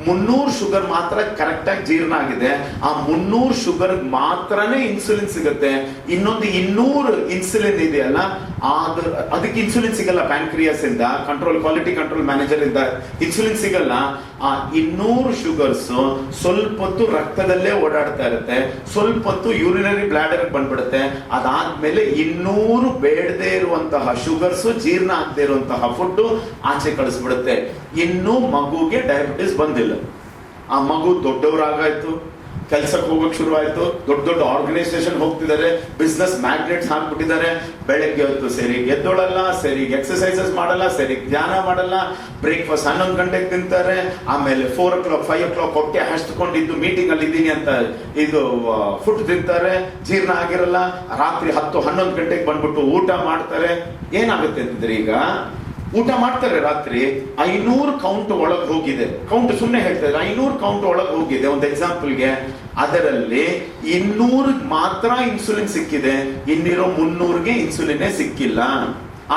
300 ಶುಗರ್ ಮಾತ್ರ ಕರೆಕ್ಟ್ ಆಗಿ ಜೀರ್ಣ ಆಗಿದೆ. ಆ 300 ಶುಗರ್ ಮಾತ್ರನೇ ಇನ್ಸುಲಿನ್ ಸಿಗುತ್ತೆ. ಇನ್ನೊಂದು 200 ಇನ್ಸುಲಿನ್ ಇದೆಯಲ್ಲ, ಅದಕ್ಕೆ ಇನ್ಸುಲಿನ್ ಸಿಗಲ್ಲ. ಪ್ಯಾಂಕ್ರಿಯಾಸ್ ಇಂದ ಕ್ವಾಲಿಟಿ ಕಂಟ್ರೋಲ್ ಮ್ಯಾನೇಜರ್ ಇಂದ ಇನ್ಸುಲಿನ್ ಸಿಗಲ್ಲ. ಆ 200 ಶುಗರ್ಸ್ ಸ್ವಲ್ಪ ಹೊತ್ತು ರಕ್ತದಲ್ಲೇ ಓಡಾಡ್ತಾ ಇರುತ್ತೆ, ಸ್ವಲ್ಪ ಹೊತ್ತು ಯೂರಿನರಿ ಬ್ಲಾಡರ್ ಬಂದ್ಬಿಡುತ್ತೆ. ಅದಾದ್ಮೇಲೆ 200 ಬೇಡದೇ ಇರುವಂತಹ ಶುಗರ್ಸ್, ಜೀರ್ಣ ಆಗದೆ ಇರುವಂತಹ ಫುಡ್ ಆಚೆ ಕಳಿಸ್ಬಿಡುತ್ತೆ. ಇನ್ನು ಮಗುಗೆ ಡಯಾಬಿಟಿಸ್ ಬಂದಿಲ್ಲ. ಆ ಮಗು ದೊಡ್ಡವರಾಗಾಯ್ತು, ಕೆಲ್ಸಕ್ಕೆ ಹೋಗಕ್ ಶುರು ಆಯ್ತು, ದೊಡ್ಡ ಆರ್ಗನೈಸೇಷನ್ ಹೋಗ್ತಿದ್ದಾರೆ, ಬಿಸ್ನೆಸ್ ಮ್ಯಾಗ್ನೆಟ್ಸ್ ಹಾಕ್ಬಿಟ್ಟಿದ್ದಾರೆ. ಬೆಳಗ್ಗೆ ಹೊತ್ತು ಸರಿ ಎದ್ದೊಳಲ್ಲ, ಸರಿ ಎಕ್ಸರ್ಸೈಸಸ್ ಮಾಡಲ್ಲ, ಸರಿ ಧ್ಯಾನ ಮಾಡಲ್ಲ, ಬ್ರೇಕ್ಫಾಸ್ಟ್ 11 ಗಂಟೆಗೆ ತಿಂತಾರೆ, ಆಮೇಲೆ 4 o'clock 5 o'clock ಹೊಟ್ಟೆ ಹಚ್ಕೊಂಡಿದ್ದು ಮೀಟಿಂಗ್ ಅಲ್ಲಿ ಇದ್ದೀನಿ ಅಂತ ಇದು ಫುಡ್ ತಿಂತಾರೆ, ಜೀರ್ಣ ಆಗಿರಲ್ಲ. ರಾತ್ರಿ 10 11 ಗಂಟೆಗೆ ಬಂದ್ಬಿಟ್ಟು ಊಟ ಮಾಡ್ತಾರೆ. ಏನಾಗುತ್ತೆ ಅಂತಿದ್ರೆ, ಈಗ ಊಟ ಮಾಡ್ತಾರೆ ರಾತ್ರಿ 500 ಕೌಂಟ್ ಒಳಗೆ ಹೋಗಿದೆ. ಕೌಂಟ್ ಸುಮ್ಮನೆ ಹೇಳ್ತಾ ಇದ್ದಾರೆ, 500 ಕೌಂಟ್ ಒಳಗೆ ಹೋಗಿದೆ. ಒಂದು ಎಕ್ಸಾಂಪಲ್ಗೆ, ಅದರಲ್ಲಿ 200 ಮಾತ್ರ ಇನ್ಸುಲಿನ್ ಸಿಕ್ಕಿದೆ, ಇನ್ನಿರೋ 300ಗೆ ಇನ್ಸುಲಿನೇ ಸಿಕ್ಕಿಲ್ಲ.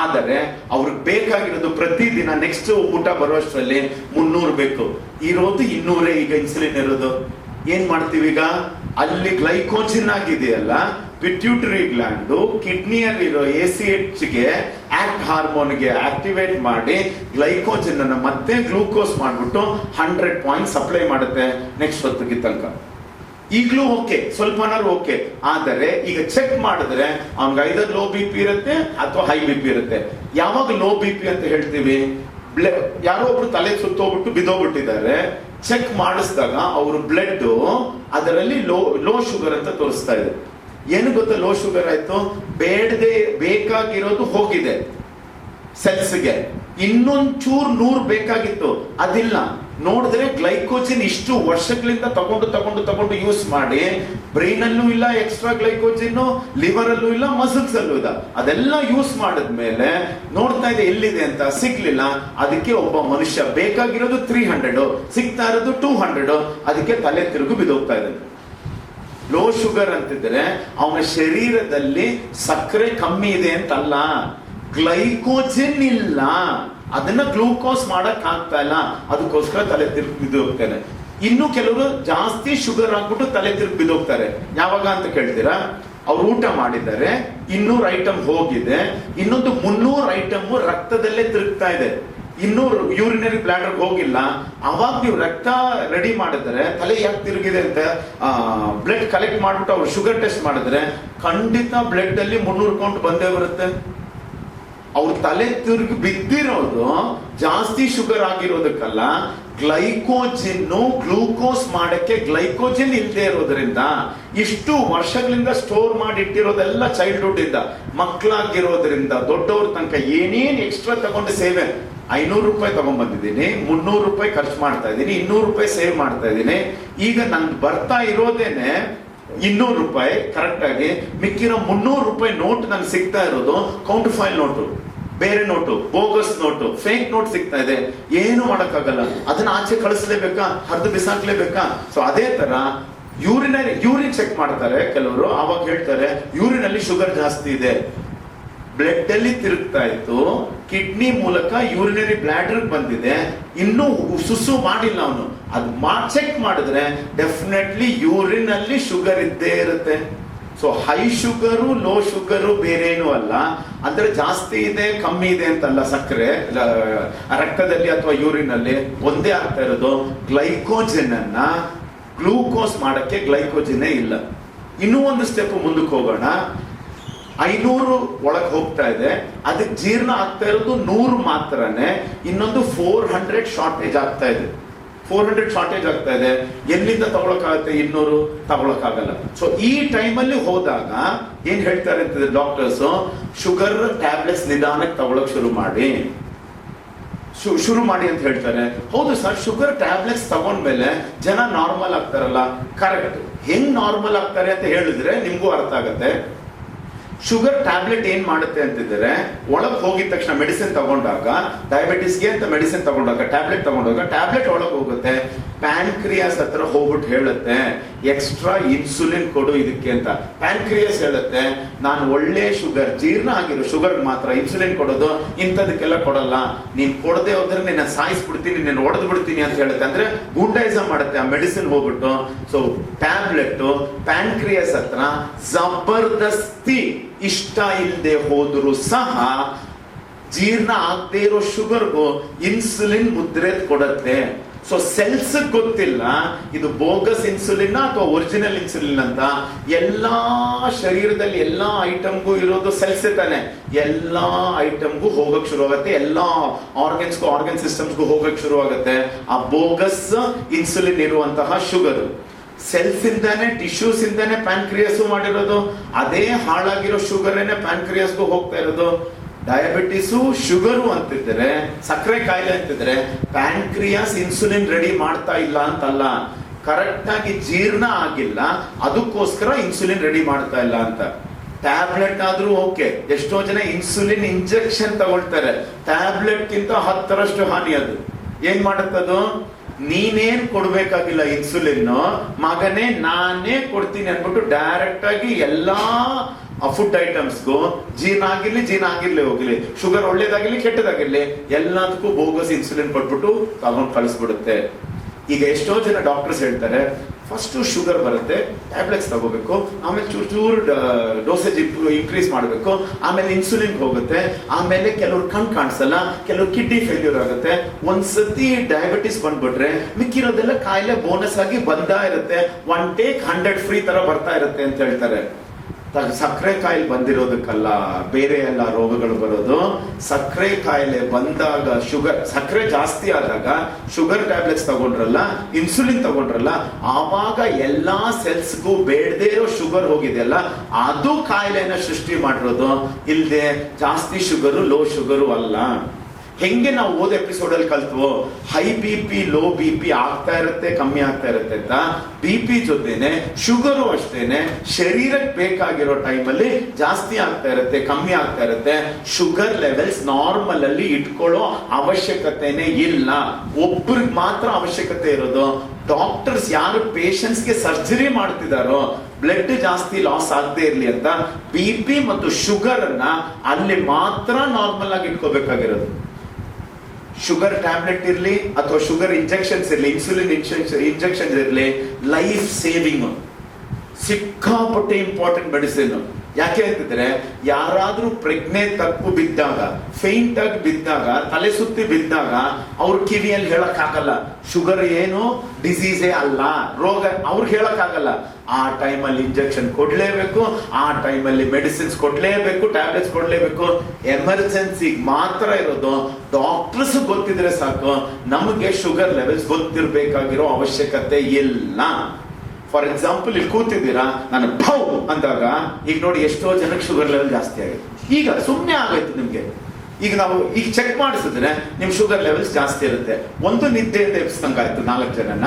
ಆದರೆ ಅವ್ರಿಗೆ ಬೇಕಾಗಿರೋದು ಪ್ರತಿದಿನ ನೆಕ್ಸ್ಟ್ ಊಟ ಬರುವಷ್ಟರಲ್ಲಿ 300 ಬೇಕು, ಇರೋದು 200 ಈಗ ಇನ್ಸುಲಿನ್ ಇರೋದು. ಏನ್ ಮಾಡ್ತೀವಿ ಈಗ? ಅಲ್ಲಿ ಗ್ಲೈಕೋಜನ್ ಆಗಿದೆಯಲ್ಲ, ಪಿಟ್ಯೂಟರಿ ಗ್ಲ್ಯಾಂಡ್ ಕಿಡ್ನಿಯಲ್ಲಿರೋ ACH ಗೆ ಆಕ್ಟ್ ಹಾರ್ಮೋನ್ಗೆ ಆಕ್ಟಿವೇಟ್ ಮಾಡಿ ಗ್ಲೈಕೋಜನ್ ಅನ್ನು ಮತ್ತೆ ಗ್ಲೂಕೋಸ್ ಮಾಡ್ಬಿಟ್ಟು 100 ಪಾಯಿಂಟ್ ಸಪ್ಲೈ ಮಾಡುತ್ತೆ ನೆಕ್ಸ್ಟ್ ಹೊತ್ತಿಗೆ ತನಕ. ಈಗಲೂ ಓಕೆ, ಸ್ವಲ್ಪನಾರು ಓಕೆ. ಆದರೆ ಈಗ ಚೆಕ್ ಮಾಡಿದ್ರೆ ಅವ್ನಿಗೆ ಐದರ್ ಲೋ BP ಇರುತ್ತೆ ಅಥವಾ ಹೈ BP ಇರುತ್ತೆ. ಯಾವಾಗ ಲೋ BP ಅಂತ ಹೇಳ್ತೀವಿ? ಯಾರೋ ಒಬ್ರು ತಲೆ ಸುತ್ತೋಗ್ಬಿಟ್ಟು ಬಿದ್ದೋಗ್ಬಿಟ್ಟಿದ್ದಾರೆ, ಚೆಕ್ ಮಾಡಿಸಿದಾಗ ಅವ್ರ ಬ್ಲಡ್ ಅದರಲ್ಲಿ ಲೋ ಶುಗರ್ ಅಂತ ತೋರಿಸ್ತಾ ಇದೆ. ಏನು ಗೊತ್ತಾ ಲೋ ಶುಗರ್ ಆಯ್ತು? ಬೇಕಾಗಿರೋದು ಹೋಗಿದೆ ಸೆಲ್ಸ್ಗೆ, ಇನ್ನೊಂಚೂರು 100 ಬೇಕಾಗಿತ್ತು, ಅದಿಲ್ಲ. ನೋಡಿದ್ರೆ ಗ್ಲೈಕೋಜಿನ್ ಇಷ್ಟು ವರ್ಷಗಳಿಂದ ತಗೊಂಡು ಯೂಸ್ ಮಾಡಿ ಬ್ರೈನ್ ಅಲ್ಲೂ ಇಲ್ಲ ಎಕ್ಸ್ಟ್ರಾ ಗ್ಲೈಕೋಜಿನ್, ಲಿವರ್ ಅಲ್ಲೂ ಇಲ್ಲ, ಮಸಲ್ಸ್ ಅಲ್ಲೂ ಇಲ್ಲ. ಅದೆಲ್ಲ ಯೂಸ್ ಮಾಡಿದ್ಮೇಲೆ ನೋಡ್ತಾ ಇದೆ ಎಲ್ಲಿದೆ ಅಂತ ಸಿಗ್ಲಿಲ್ಲ. ಅದಕ್ಕೆ ಒಬ್ಬ ಮನುಷ್ಯ ಬೇಕಾಗಿರೋದು 300, ಸಿಗ್ತಾ ಇರೋದು 200, ಅದಕ್ಕೆ ತಲೆ ತಿರುಗು ಬಿದ್ದೋಗ್ತಾ ಇದೆ. ಲೋ ಶುಗರ್ ಅಂತಿದ್ರೆ ಅವನ ಶರೀರದಲ್ಲಿ ಸಕ್ಕರೆ ಕಮ್ಮಿ ಇದೆ ಅಂತಲ್ಲ, ಗ್ಲೈಕೋಜಿನ್ ಇಲ್ಲ, ಅದನ್ನ ಗ್ಲೂಕೋಸ್ ಮಾಡಕ್ ಆಗ್ತಾ ಇಲ್ಲ, ಅದಕ್ಕೋಸ್ಕರ ತಲೆ ತಿರುಗಿ ಬಿದ್ದೋಗ್ತಾನೆ. ಇನ್ನು ಕೆಲವರು ಜಾಸ್ತಿ ಶುಗರ್ ಆಗ್ಬಿಟ್ಟು ತಲೆ ತಿರುಗಿ ಬಿದ್ದೋಗ್ತಾರೆ. ಯಾವಾಗ ಅಂತ ಕೇಳ್ತೀರಾ? ಅವ್ರು ಊಟ ಮಾಡಿದ್ದಾರೆ, 200 ಐಟಮ್ ಹೋಗಿದೆ, ಇನ್ನೊಂದು 300 ಐಟಮ್ ರಕ್ತದಲ್ಲೇ ತಿರುಗ್ತಾ ಇದೆ, 200 ಯೂರಿನರಿ ಬ್ಲಾಡರ್ ಹೋಗಿಲ್ಲ. ಅವಾಗ ನೀವು ರಕ್ತ ರೆಡಿ ಮಾಡಿದ್ರೆ ತಲೆ ಯಾಕೆ ತಿರುಗಿದೆ ಅಂತ ಬ್ಲಡ್ ಕಲೆಕ್ಟ್ ಮಾಡ್ಬಿಟ್ಟು ಅವ್ರು ಶುಗರ್ ಟೆಸ್ಟ್ ಮಾಡಿದ್ರೆ ಖಂಡಿತ ಬ್ಲಡ್ ಅಲ್ಲಿ 300 ಕೌಂಟ್ ಬಂದೇ ಬರುತ್ತೆ. ಅವ್ರ ತಲೆ ತಿರುಗಿ ಬಿದ್ದಿರೋದು ಜಾಸ್ತಿ ಶುಗರ್ ಆಗಿರೋದಕ್ಕಲ್ಲ, ಗ್ಲೈಕೋಜಿನ್ ಗ್ಲೂಕೋಸ್ ಮಾಡಕ್ಕೆ ಗ್ಲೈಕೋಜಿನ್ ಇಲ್ಲದೆ ಇರೋದ್ರಿಂದ ಇಷ್ಟು ವರ್ಷಗಳಿಂದ ಸ್ಟೋರ್ ಮಾಡಿ ಇಟ್ಟಿರೋದೆಲ್ಲ ಚೈಲ್ಡ್ಹುಡ್ ಇಂದ ಮಕ್ಕಳಾಗಿರೋದ್ರಿಂದ ದೊಡ್ಡವ್ರ ತನಕ ಏನೇನ್ ಎಕ್ಸ್ಟ್ರಾ ತಗೊಂಡು ಸೇವೆ, 500 ರೂಪಾಯಿ ತಗೊಂಡ್ಬಂದಿದ್ದೀನಿ, 300 ರೂಪಾಯಿ ಖರ್ಚು ಮಾಡ್ತಾ ಇದ್ದೀನಿ, 200 ರೂಪಾಯಿ ಸೇವ್ ಮಾಡ್ತಾ ಇದ್ದೀನಿ. ಈಗ ನನ್ಗೆ ಬರ್ತಾ ಇರೋದೇನೆ 200 ರೂಪಾಯಿ ಕರೆಕ್ಟ್ ಆಗಿ, ಮಿಕ್ಕಿರೋ 300 ರೂಪಾಯಿ ನೋಟ್ ನನ್ಗೆ ಸಿಗ್ತಾ ಇರೋದು ಕೌಂಟರ್ ಫೈಲ್ ನೋಟು, ಬೇರೆ note, bogus note, fake note ಸಿಗ್ತಾ ಇದೆ. ಏನು ಮಾಡಕ್ಕಾಗಲ್ಲ, ಅದನ್ನ ಆಚೆ ಕಳಿಸ್ಲೇಬೇಕಾ, ಹರಿದು ಬಿಸಾಕ್ಲೇಬೇಕಾ? ಸೊ ಅದೇ ತರ ಯೂರಿನ್ ಚೆಕ್ ಮಾಡ್ತಾರೆ ಕೆಲವರು, ಅವಾಗ ಹೇಳ್ತಾರೆ ಯೂರಿನ್ ಅಲ್ಲಿ ಶುಗರ್ ಜಾಸ್ತಿ ಇದೆ. ಬ್ಲಡ್ ಅಲ್ಲಿ ತಿರುಗ್ತಾ ಇತ್ತು, ಕಿಡ್ನಿ ಮೂಲಕ ಯೂರಿನರಿ ಬ್ಲಾಡರ್ ಬಂದಿದೆ, ಇನ್ನೂ ಸುಸು ಮಾಡಿಲ್ಲ ಅವನು. ಅದು ಚೆಕ್ ಮಾಡಿದ್ರೆ ಡೆಫಿನೆಟ್ಲಿ ಯೂರಿನ್ ಅಲ್ಲಿ ಶುಗರ್ ಇದ್ದೇ ಇರುತ್ತೆ. So high sugar low sugar ಬೇರೇನು ಅಲ್ಲ, ಅಂದ್ರೆ ಜಾಸ್ತಿ ಇದೆ ಕಮ್ಮಿ ಇದೆ ಅಂತಲ್ಲ. ಸಕ್ಕರೆ ರಕ್ತದಲ್ಲಿ ಅಥವಾ ಯೂರಿನ್ ಅಲ್ಲಿ ಒಂದೇ ಆಗ್ತಾ ಇರೋದು, ಗ್ಲೈಕೋಜಿನ್ ಅನ್ನ ಗ್ಲೂಕೋಸ್ ಮಾಡಕ್ಕೆ ಗ್ಲೈಕೋಜಿನೇ ಇಲ್ಲ. ಇನ್ನೂ ಒಂದು ಸ್ಟೆಪ್ ಮುಂದಕ್ಕೆ ಹೋಗೋಣ. 500 ಒಳಗೆ ಹೋಗ್ತಾ ಇದೆ, ಅದಕ್ಕೆ ಜೀರ್ಣ ಆಗ್ತಾ ಇರೋದು 100 ಮಾತ್ರನೇ, ಇನ್ನೊಂದು 400 ಶಾರ್ಟೇಜ್ ಆಗ್ತಾ ಇದೆ. 400 ಶಾರ್ಟೇಜ್ ಆಗ್ತಾ ಇದೆ. ಎಲ್ಲಿಂದ ತಗೊಳಕಾಗತ್ತೆ? 200 ತಗೊಳಕಾಗಲ್ಲ. ಸೊ ಈ ಟೈಮಲ್ಲಿ ಹೋದಾಗ ಏನ್ ಹೇಳ್ತಾರೆ ಅಂತಂದ್ರೆ ಡಾಕ್ಟರ್ಸ್, ಶುಗರ್ ಟ್ಯಾಬ್ಲೆಟ್ಸ್ ನಿಧಾನಕ್ಕೆ ತಗೊಳಕ್ ಶುರು ಮಾಡಿ ಅಂತ ಹೇಳ್ತಾರೆ. ಹೌದು ಸರ್, ಶುಗರ್ ಟ್ಯಾಬ್ಲೆಟ್ಸ್ ತಗೊಂಡ್ಮೇಲೆ ಜನ ನಾರ್ಮಲ್ ಆಗ್ತಾರಲ್ಲ, ಕರೆಕ್ಟ್. ಹೆಂಗ್ ನಾರ್ಮಲ್ ಆಗ್ತಾರೆ ಅಂತ ಹೇಳಿದ್ರೆ ನಿಮ್ಗೂ ಅರ್ಥ ಆಗತ್ತೆ. ಶುಗರ್ ಟ್ಯಾಬ್ಲೆಟ್ ಏನ್ ಮಾಡುತ್ತೆ ಅಂತಿದ್ರೆ, ಒಳಗೆ ಹೋಗಿದ ತಕ್ಷಣ ಮೆಡಿಸಿನ್ ತಗೊಂಡಾಗ, ಡಯಾಬಿಟಿಸ್ಗೆ ಅಂತ ಮೆಡಿಸಿನ್ ತಗೊಂಡಾಗ ಟ್ಯಾಬ್ಲೆಟ್ ತಗೊಂಡಾಗ ಟ್ಯಾಬ್ಲೆಟ್ ಒಳಗೆ ಹೋಗುತ್ತೆ, ಪ್ಯಾನ್ಕ್ರಿಯಾಸ್ ಹತ್ರ ಹೋಗ್ಬಿಟ್ಟು ಹೇಳುತ್ತೆ ಎಕ್ಸ್ಟ್ರಾ ಇನ್ಸುಲಿನ್ ಕೊಡು ಇದಕ್ಕೆ ಅಂತ. ಪ್ಯಾನ್ಕ್ರಿಯಾಸ್ ಹೇಳುತ್ತೆ ನಾನು ಒಳ್ಳೆ ಶುಗರ್, ಜೀರ್ಣ ಆಗಿರೋ ಶುಗರ್ ಮಾತ್ರ ಇನ್ಸುಲಿನ್ ಕೊಡೋದು, ಇಂಥದಕ್ಕೆಲ್ಲ ಕೊಡಲ್ಲ, ನೀನ್ ಕೊಡದೆ ಹೋದ್ರೆ ನಿನ್ನ ಸಾಯಿಸ್ಬಿಡ್ತೀನಿ, ನಿನ್ನ ಹೊಡೆದು ಬಿಡ್ತೀನಿ ಅಂತ ಹೇಳುತ್ತೆ. ಅಂದ್ರೆ ಗುಂಡೈಸಮ್ ಮಾಡುತ್ತೆ ಆ ಮೆಡಿಸಿನ್ ಹೋಗ್ಬಿಟ್ಟು. ಸೊ ಟ್ಯಾಬ್ಲೆಟ್ ಪ್ಯಾನ್ಕ್ರಿಯಾಸ್ ಹತ್ರ ಜಬರ್ದಸ್ತಿ ಇಷ್ಟ ಇಲ್ಲದೆ ಹೋದ್ರು ಸಹ ಜೀರ್ಣ ಆಗದೆ ಇರೋ ಶುಗರ್ಗೂ ಇನ್ಸುಲಿನ್ ಮುದ್ರೆ ಕೊಡತ್ತೆ. ಸೊ ಸೆಲ್ಸ್ ಗೊತ್ತಿಲ್ಲ ಇದು ಬೋಗಸ್ ಇನ್ಸುಲಿನ್ ಅಥವಾ ಒರಿಜಿನಲ್ ಇನ್ಸುಲಿನ್ ಅಂತ. ಎಲ್ಲಾ ಶರೀರದಲ್ಲಿ ಎಲ್ಲಾ ಐಟಮ್ಗೂ ಇರೋದು ಸೆಲ್ಸ್ ತಾನೆ, ಎಲ್ಲಾ ಐಟಮ್ಗೂ ಹೋಗಕ್ ಶುರು ಆಗುತ್ತೆ, ಎಲ್ಲಾ ಆರ್ಗನ್ಸ್ಗೂ ಆರ್ಗನ್ ಸಿಸ್ಟಮ್ಸ್ಗೂ ಹೋಗಕ್ ಶುರು ಆಗುತ್ತೆ ಆ ಬೋಗಸ್ ಇನ್ಸುಲಿನ್ ಇರುವಂತಹ ಶುಗರ್. ಸೆಲ್ಸ್ ಇಂದಾನೆ ಟಿಶ್ಯೂಸ್ ಇಂದಾನೆ ಪ್ಯಾನ್ಕ್ರಿಯಾಸ್ ಮಾಡಿರೋದು, ಅದೇ ಹಾಳಾಗಿರೋ ಶುಗರ್ ಪ್ಯಾನ್ಕ್ರಿಯಾಸ್ಗೂ ಹೋಗ್ತಾ ಇರೋದು. ಡಯಾಬಿಟಿಸು ಶುಗರು ಅಂತಿದ್ರೆ, ಸಕ್ಕರೆ ಕಾಯಿಲೆ ಅಂತಿದ್ರೆ ಪ್ಯಾನ್ಕ್ರಿಯಾಸ್ ಇನ್ಸುಲಿನ್ ರೆಡಿ ಮಾಡ್ತಾ ಇಲ್ಲ ಅಂತಲ್ಲ, ಕರೆಕ್ಟ್ ಆಗಿ ಜೀರ್ಣ ಆಗಿಲ್ಲ, ಅದಕ್ಕೋಸ್ಕರ ಇನ್ಸುಲಿನ್ ರೆಡಿ ಮಾಡ್ತಾ ಇಲ್ಲ ಅಂತ. ಟ್ಯಾಬ್ಲೆಟ್ ಆದ್ರೂ ಓಕೆ, ಎಷ್ಟೋ ಜನ ಇನ್ಸುಲಿನ್ ಇಂಜೆಕ್ಷನ್ ತಗೊಳ್ತಾರೆ, ಟ್ಯಾಬ್ಲೆಟ್ ಗಿಂತ 10ರಷ್ಟು ಹಾನಿ ಅದು. ಏನ್ ಮಾಡುತ್ತದು? ನೀನೇನ್ ಕೊಡ್ಬೇಕಾಗಿಲ್ಲ ಇನ್ಸುಲಿನ್, ಮಗನೇ ನಾನೇ ಕೊಡ್ತೀನಿ ಅನ್ಬಿಟ್ಟು ಡೈರೆಕ್ಟ್ ಆಗಿ ಎಲ್ಲಾ ಫುಡ್ ಐಟಮ್ಸ್ಗೂ ಜೀರ್ಣ ಆಗಿರ್ಲಿ ಹೋಗ್ಲಿ, ಶುಗರ್ ಒಳ್ಳೇದಾಗಿರ್ಲಿ ಕೆಟ್ಟದಾಗಿರ್ಲಿ, ಎಲ್ಲದಕ್ಕೂ ಬೋಗಸ್ ಇನ್ಸುಲಿನ್ ಕೊಟ್ಬಿಟ್ಟು ತಗೊಂಡು ಕಳಿಸ್ಬಿಡುತ್ತೆ. ಈಗ ಎಷ್ಟೋ ಜನ ಡಾಕ್ಟರ್ಸ್ ಹೇಳ್ತಾರೆ ಫಸ್ಟ್ ಶುಗರ್ ಬರುತ್ತೆ, ಟ್ಯಾಬ್ಲೆಟ್ಸ್ ತಗೋಬೇಕು, ಆಮೇಲೆ ಚೂರು ಡೋಸೇಜ್ ಇನ್ಕ್ರೀಸ್ ಮಾಡಬೇಕು, ಆಮೇಲೆ ಇನ್ಸುಲಿನ್ ಹೋಗುತ್ತೆ, ಆಮೇಲೆ ಕೆಲವ್ರು ಕಣ್ ಕಾಣಿಸಲ್ಲ, ಕೆಲವ್ರು ಕಿಡ್ನಿ ಫೇಲ್ಯೂರ್ ಆಗುತ್ತೆ. ಒಂದ್ಸತಿ ಡಯಾಬಿಟಿಸ್ ಬಂದ್ಬಿಟ್ರೆ ಮಿಕ್ಕಿರೋದೆಲ್ಲ ಕಾಯಿಲೆ ಬೋನಸ್ ಆಗಿ ಬಂದಾ ಇರುತ್ತೆ, 1 ಟೇಕ್ 100 ಫ್ರೀ ತರ ಬರ್ತಾ ಇರುತ್ತೆ ಅಂತ ಹೇಳ್ತಾರೆ. ಸಕ್ಕರೆ ಕಾಯಿಲೆ ಬಂದಿರೋದಕ್ಕಲ್ಲ ಬೇರೆ ಎಲ್ಲ ರೋಗಗಳು ಬರೋದು. ಸಕ್ಕರೆ ಕಾಯಿಲೆ ಬಂದಾಗ ಶುಗರ್, ಸಕ್ಕರೆ ಜಾಸ್ತಿ ಆದಾಗ ಶುಗರ್ ಟ್ಯಾಬ್ಲೆಟ್ಸ್ ತಗೊಂಡ್ರಲ್ಲ, ಇನ್ಸುಲಿನ್ ತಗೊಂಡ್ರಲ್ಲ, ಆವಾಗ ಎಲ್ಲಾ ಸೆಲ್ಸ್ಗೂ ಬೇಡದೇ ಇರೋ ಶುಗರ್ ಹೋಗಿದೆಯಲ್ಲ, ಅದು ಕಾಯಿಲೆನ ಸೃಷ್ಟಿ ಮಾಡಿರೋದು. ಇಲ್ದೆ ಜಾಸ್ತಿ ಶುಗರು ಲೋ ಶುಗರು ಅಲ್ಲ. ಹೆಂಗೆ ನಾವು ಓದ್ ಎಪಿಸೋಡ್ ಅಲ್ಲಿ ಕಲ್ತ್ವೋ, high B P low B P ಆಗ್ತಾ ಇರುತ್ತೆ, ಕಮ್ಮಿ ಆಗ್ತಾ ಇರುತ್ತೆ ಅಂತ. ಬಿ ಪಿ ಜೊತೆನೆ ಶುಗರು ಅಷ್ಟೇನೆ ಶರೀರಕ್ಕೆ ಬೇಕಾಗಿರೋ ಟೈಮಲ್ಲಿ ಜಾಸ್ತಿ ಆಗ್ತಾ ಇರುತ್ತೆ, ಕಮ್ಮಿ ಆಗ್ತಾ ಇರುತ್ತೆ. ಶುಗರ್ ಲೆವೆಲ್ಸ್ ನಾರ್ಮಲ್ ಅಲ್ಲಿ ಇಟ್ಕೊಳ್ಳೋ ಅವಶ್ಯಕತೆನೇ ಇಲ್ಲ, ಒಬ್ಬರಿಗೆ ಮಾತ್ರ ಅವಶ್ಯಕತೆ ಇರೋದು. ಡಾಕ್ಟರ್ಸ್ ಯಾರು ಪೇಷಂಟ್ಸ್ಗೆ ಸರ್ಜರಿ ಮಾಡ್ತಿದಾರೋ ಬ್ಲಡ್ ಜಾಸ್ತಿ ಲಾಸ್ ಆಗದೆ ಇರ್ಲಿ ಅಂತ ಬಿ ಪಿ ಮತ್ತು ಶುಗರ್ ಅನ್ನ ಅಲ್ಲಿ ಮಾತ್ರ ನಾರ್ಮಲ್ ಆಗಿ ಇಟ್ಕೋಬೇಕಾಗಿರೋದು. ಶುಗರ್ ಟ್ಯಾಬ್ಲೆಟ್ ಇರ್ಲಿ ಅಥವಾ ಶುಗರ್ ಇಂಜೆಕ್ಷನ್ಸ್ ಇರ್ಲಿ, ಇನ್ಸುಲಿನ್ ಇಂಜೆಕ್ಷನ್ಸ್ ಇರ್ಲಿ, ಲೈಫ್ ಸೇವಿಂಗ್, ಸಿಕ್ಕಾಪಟ್ಟೆ ಇಂಪಾರ್ಟೆಂಟ್ ಮೆಡಿಸಿನ್. ಯಾಕೆ ಅಂತಂದ್ರೆ ಯಾರಾದ್ರೂ ಪ್ರಜ್ಞೆ ತಪ್ಪು ಬಿದ್ದಾಗ, ಫೇಂಟ್ ಆಗಿ ಬಿದ್ದಾಗ, ತಲೆ ಸುತ್ತಿ ಬಿದ್ದಾಗ ಅವ್ರ ಕಿವಿಯಲ್ಲಿ ಹೇಳಕ್ ಆಗಲ್ಲ ಶುಗರ್ ಏನು ಡಿಸೀಸೇ ಅಲ್ಲ, ರೋಗ ಅವ್ರಿಗೆ ಹೇಳಕ್ ಆಗಲ್ಲ. ಆ ಟೈಮಲ್ಲಿ ಇಂಜೆಕ್ಷನ್ ಕೊಡ್ಲೇಬೇಕು, ಆ ಟೈಮಲ್ಲಿ ಮೆಡಿಸಿನ್ಸ್ ಕೊಡ್ಲೇಬೇಕು, ಟ್ಯಾಬ್ಲೆಟ್ಸ್ ಕೊಡ್ಲೇಬೇಕು. ಎಮರ್ಜೆನ್ಸಿ ಮಾತ್ರ ಇರೋದು. ಡಾಕ್ಟರ್ಸ್ ಗೊತ್ತಿದ್ರೆ ಸಾಕು, ನಮಗೆ ಶುಗರ್ ಲೆವೆಲ್ಸ್ ಗೊತ್ತಿರ್ಬೇಕಾಗಿರೋ ಅವಶ್ಯಕತೆ ಇಲ್ಲ. ಫಾರ್ ಎಕ್ಸಾಂಪಲ್ ಇಲ್ಲಿ ಕೂತಿದ್ದೀರಾ, ನಾನು ಭೌ ಅಂದಾಗ ಈಗ ನೋಡಿ ಎಷ್ಟೋ ಜನಕ್ಕೆ ಶುಗರ್ ಲೆವೆಲ್ ಜಾಸ್ತಿ ಆಗಿದೆ. ಈಗ ಸುಮ್ಮನೆ ಆಗೋಯ್ತು ನಿಮ್ಗೆ. ಈಗ ನಾವು ಈಗ ಚೆಕ್ ಮಾಡಿಸಿದ್ರೆ ನಿಮ್ ಶುಗರ್ ಲೆವೆಲ್ಸ್ ಜಾಸ್ತಿ ಇರುತ್ತೆ. ಒಂದು ನಿದ್ದೆಯಿಂದ ಎಬ್ಸ್ದಂಗಾಯ್ತು 4 ಜನನ.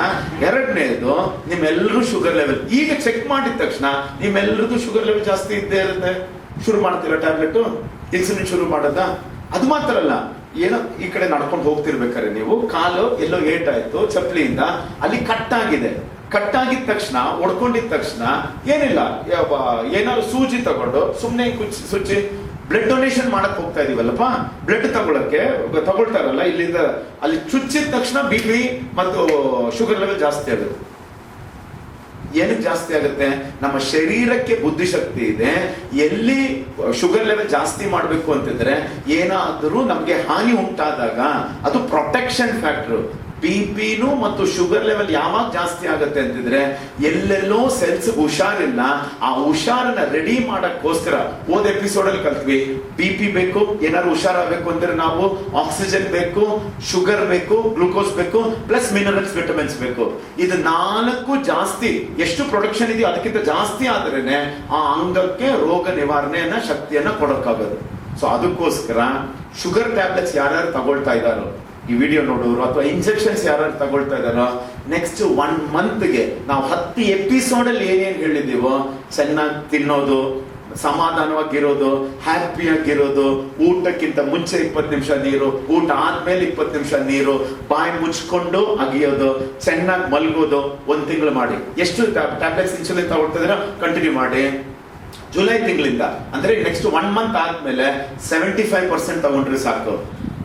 ಎರಡನೇದು ನಿಮ್ಮೆಲ್ಲರೂ ಶುಗರ್ ಲೆವೆಲ್ ಈಗ ಚೆಕ್ ಮಾಡಿದ ತಕ್ಷಣ ನಿಮ್ಮೆಲ್ಲರದು ಶುಗರ್ ಲೆವೆಲ್ ಜಾಸ್ತಿ ಇದ್ದೇ ಇರುತ್ತೆ. ಶುರು ಮಾಡ್ತೀರಾ ಟ್ಯಾಬ್ಲೆಟ್, ಇನ್ಸುಲಿನ್ ಶುರು ಮಾಡೋದ? ಅದು ಮಾತ್ರ ಅಲ್ಲ, ಏನೋ ಈ ಕಡೆ ನಡ್ಕೊಂಡು ಹೋಗ್ತಿರ್ಬೇಕಾದ್ರೆ ನೀವು ಕಾಲು ಎಲ್ಲೋ ಏಟಾಯ್ತು ಚಪ್ಪಲಿಯಿಂದ, ಅಲ್ಲಿ ಕಟ್ಟಾಗಿದೆ. ಕಟ್ಟಾಗಿದ ತಕ್ಷಣ, ಒಡ್ಕೊಂಡಿದ ತಕ್ಷಣ ಏನಿಲ್ಲ, ಏನಾದ್ರು ಸೂಜಿ ತಗೊಂಡು ಸುಮ್ನೆ ಸುಚ್ಚಿ ಬ್ಲಡ್ ಡೊನೇಷನ್ ಮಾಡಕ್ ಹೋಗ್ತಾ ಇದೀವಲ್ಲಪ್ಪ, ಬ್ಲಡ್ ತಗೊಳ್ತಾರಲ್ಲ, ಇಲ್ಲಿಂದ ಅಲ್ಲಿ ಚುಚ್ಚಿದ ತಕ್ಷಣ ಬಿ ಪಿ ಮತ್ತು ಶುಗರ್ ಲೆವೆಲ್ ಜಾಸ್ತಿ ಆಗುತ್ತೆ. ಏನಕ್ಕೆ ಜಾಸ್ತಿ ಆಗುತ್ತೆ? ನಮ್ಮ ಶರೀರಕ್ಕೆ ಬುದ್ಧಿಶಕ್ತಿ ಇದೆ. ಎಲ್ಲಿ ಶುಗರ್ ಲೆವೆಲ್ ಜಾಸ್ತಿ ಮಾಡಬೇಕು ಅಂತಂದ್ರೆ ಏನಾದರೂ ನಮ್ಗೆ ಹಾನಿ ಉಂಟಾದಾಗ ಅದು ಪ್ರೊಟೆಕ್ಷನ್ ಫ್ಯಾಕ್ಟರ್. ಬಿ ಪಿನು ಮತ್ತು ಶುಗರ್ ಲೆವೆಲ್ ಯಾವಾಗ ಜಾಸ್ತಿ ಆಗುತ್ತೆ ಅಂತಿದ್ರೆ ಎಲ್ಲೆಲ್ಲೋ ಸೆಲ್ಸ್ ಹುಷಾರಿಲ್ಲ. ಆ ಹುಷಾರನ್ನ ರೆಡಿ ಮಾಡಕ್ಕೋಸ್ಕರ ಓದ್ ಎಪಿಸೋಡ್ ಅಲ್ಲಿ ಕಲ್ತ್ವಿ. ಬಿ ಪಿ ಬೇಕು, ಏನಾದ್ರು ಹುಷಾರಾಗಬೇಕು ಅಂದ್ರೆ ನಾವು ಆಕ್ಸಿಜನ್ ಬೇಕು, ಶುಗರ್ ಬೇಕು, ಗ್ಲೂಕೋಸ್ ಬೇಕು, ಪ್ಲಸ್ ಮಿನರಲ್ಸ್, ವಿಟಮಿನ್ಸ್ ಬೇಕು. ಇದು 4 ಜಾಸ್ತಿ ಎಷ್ಟು ಪ್ರೊಡಕ್ಷನ್ ಇದೆಯೋ ಅದಕ್ಕಿಂತ ಜಾಸ್ತಿ ಆದ್ರೇನೆ ಆ ಅಂಗಕ್ಕೆ ರೋಗ ನಿವಾರಣೆಯನ್ನ ಶಕ್ತಿಯನ್ನ ಕೊಡಕ್ಕಾಗೋದು. ಸೊ ಅದಕ್ಕೋಸ್ಕರ ಶುಗರ್ ಟ್ಯಾಬ್ಲೆಟ್ಸ್ ಯಾರ್ಯಾರು ತಗೊಳ್ತಾ ಇದ್ದಾರೋ ಈ ವಿಡಿಯೋ ನೋಡೋರು, ಅಥವಾ ಇಂಜೆಕ್ಷನ್ಸ್ ಯಾರು ತಗೊಳ್ತಾ ಇದಾರೋ, ನೆಕ್ಸ್ಟ್ 1 ಮಂತ್ಗೆ ನಾವು 10 ಎಪಿಸೋಡ್ ಅಲ್ಲಿ ಏನೇನ್ ಹೇಳಿದೀವೋ, ಚೆನ್ನಾಗಿ ತಿನ್ನೋದು, ಸಮಾಧಾನವಾಗಿರೋದು, ಹ್ಯಾಪಿಯಾಗಿರೋದು, ಊಟಕ್ಕಿಂತ ಮುಂಚೆ 20 ನಿಮಿಷ ನೀರು, ಊಟ ಆದ್ಮೇಲೆ 20 ನಿಮಿಷ ನೀರು, ಬಾಯಿ ಮುಚ್ಕೊಂಡು ಅಗಿಯೋದು, ಚೆನ್ನಾಗಿ ಮಲ್ಗೋದು, 1 ತಿಂಗಳು ಮಾಡಿ. ಎಷ್ಟು ಟ್ಯಾಬ್ಲೆಟ್ಸ್ ಇನ್ಸುಲಿನ್ ತಗೊಳ್ತಾ ಇದ್ದೀರಾ ಕಂಟಿನ್ಯೂ ಮಾಡಿ. ಜುಲೈ ತಿಂಗಳಿಂದ ಅಂದ್ರೆ ನೆಕ್ಸ್ಟ್ 1 ಮಂತ್ ಆದ್ಮೇಲೆ 75% ತಗೊಂಡ್ರೆ ಸಾಕು.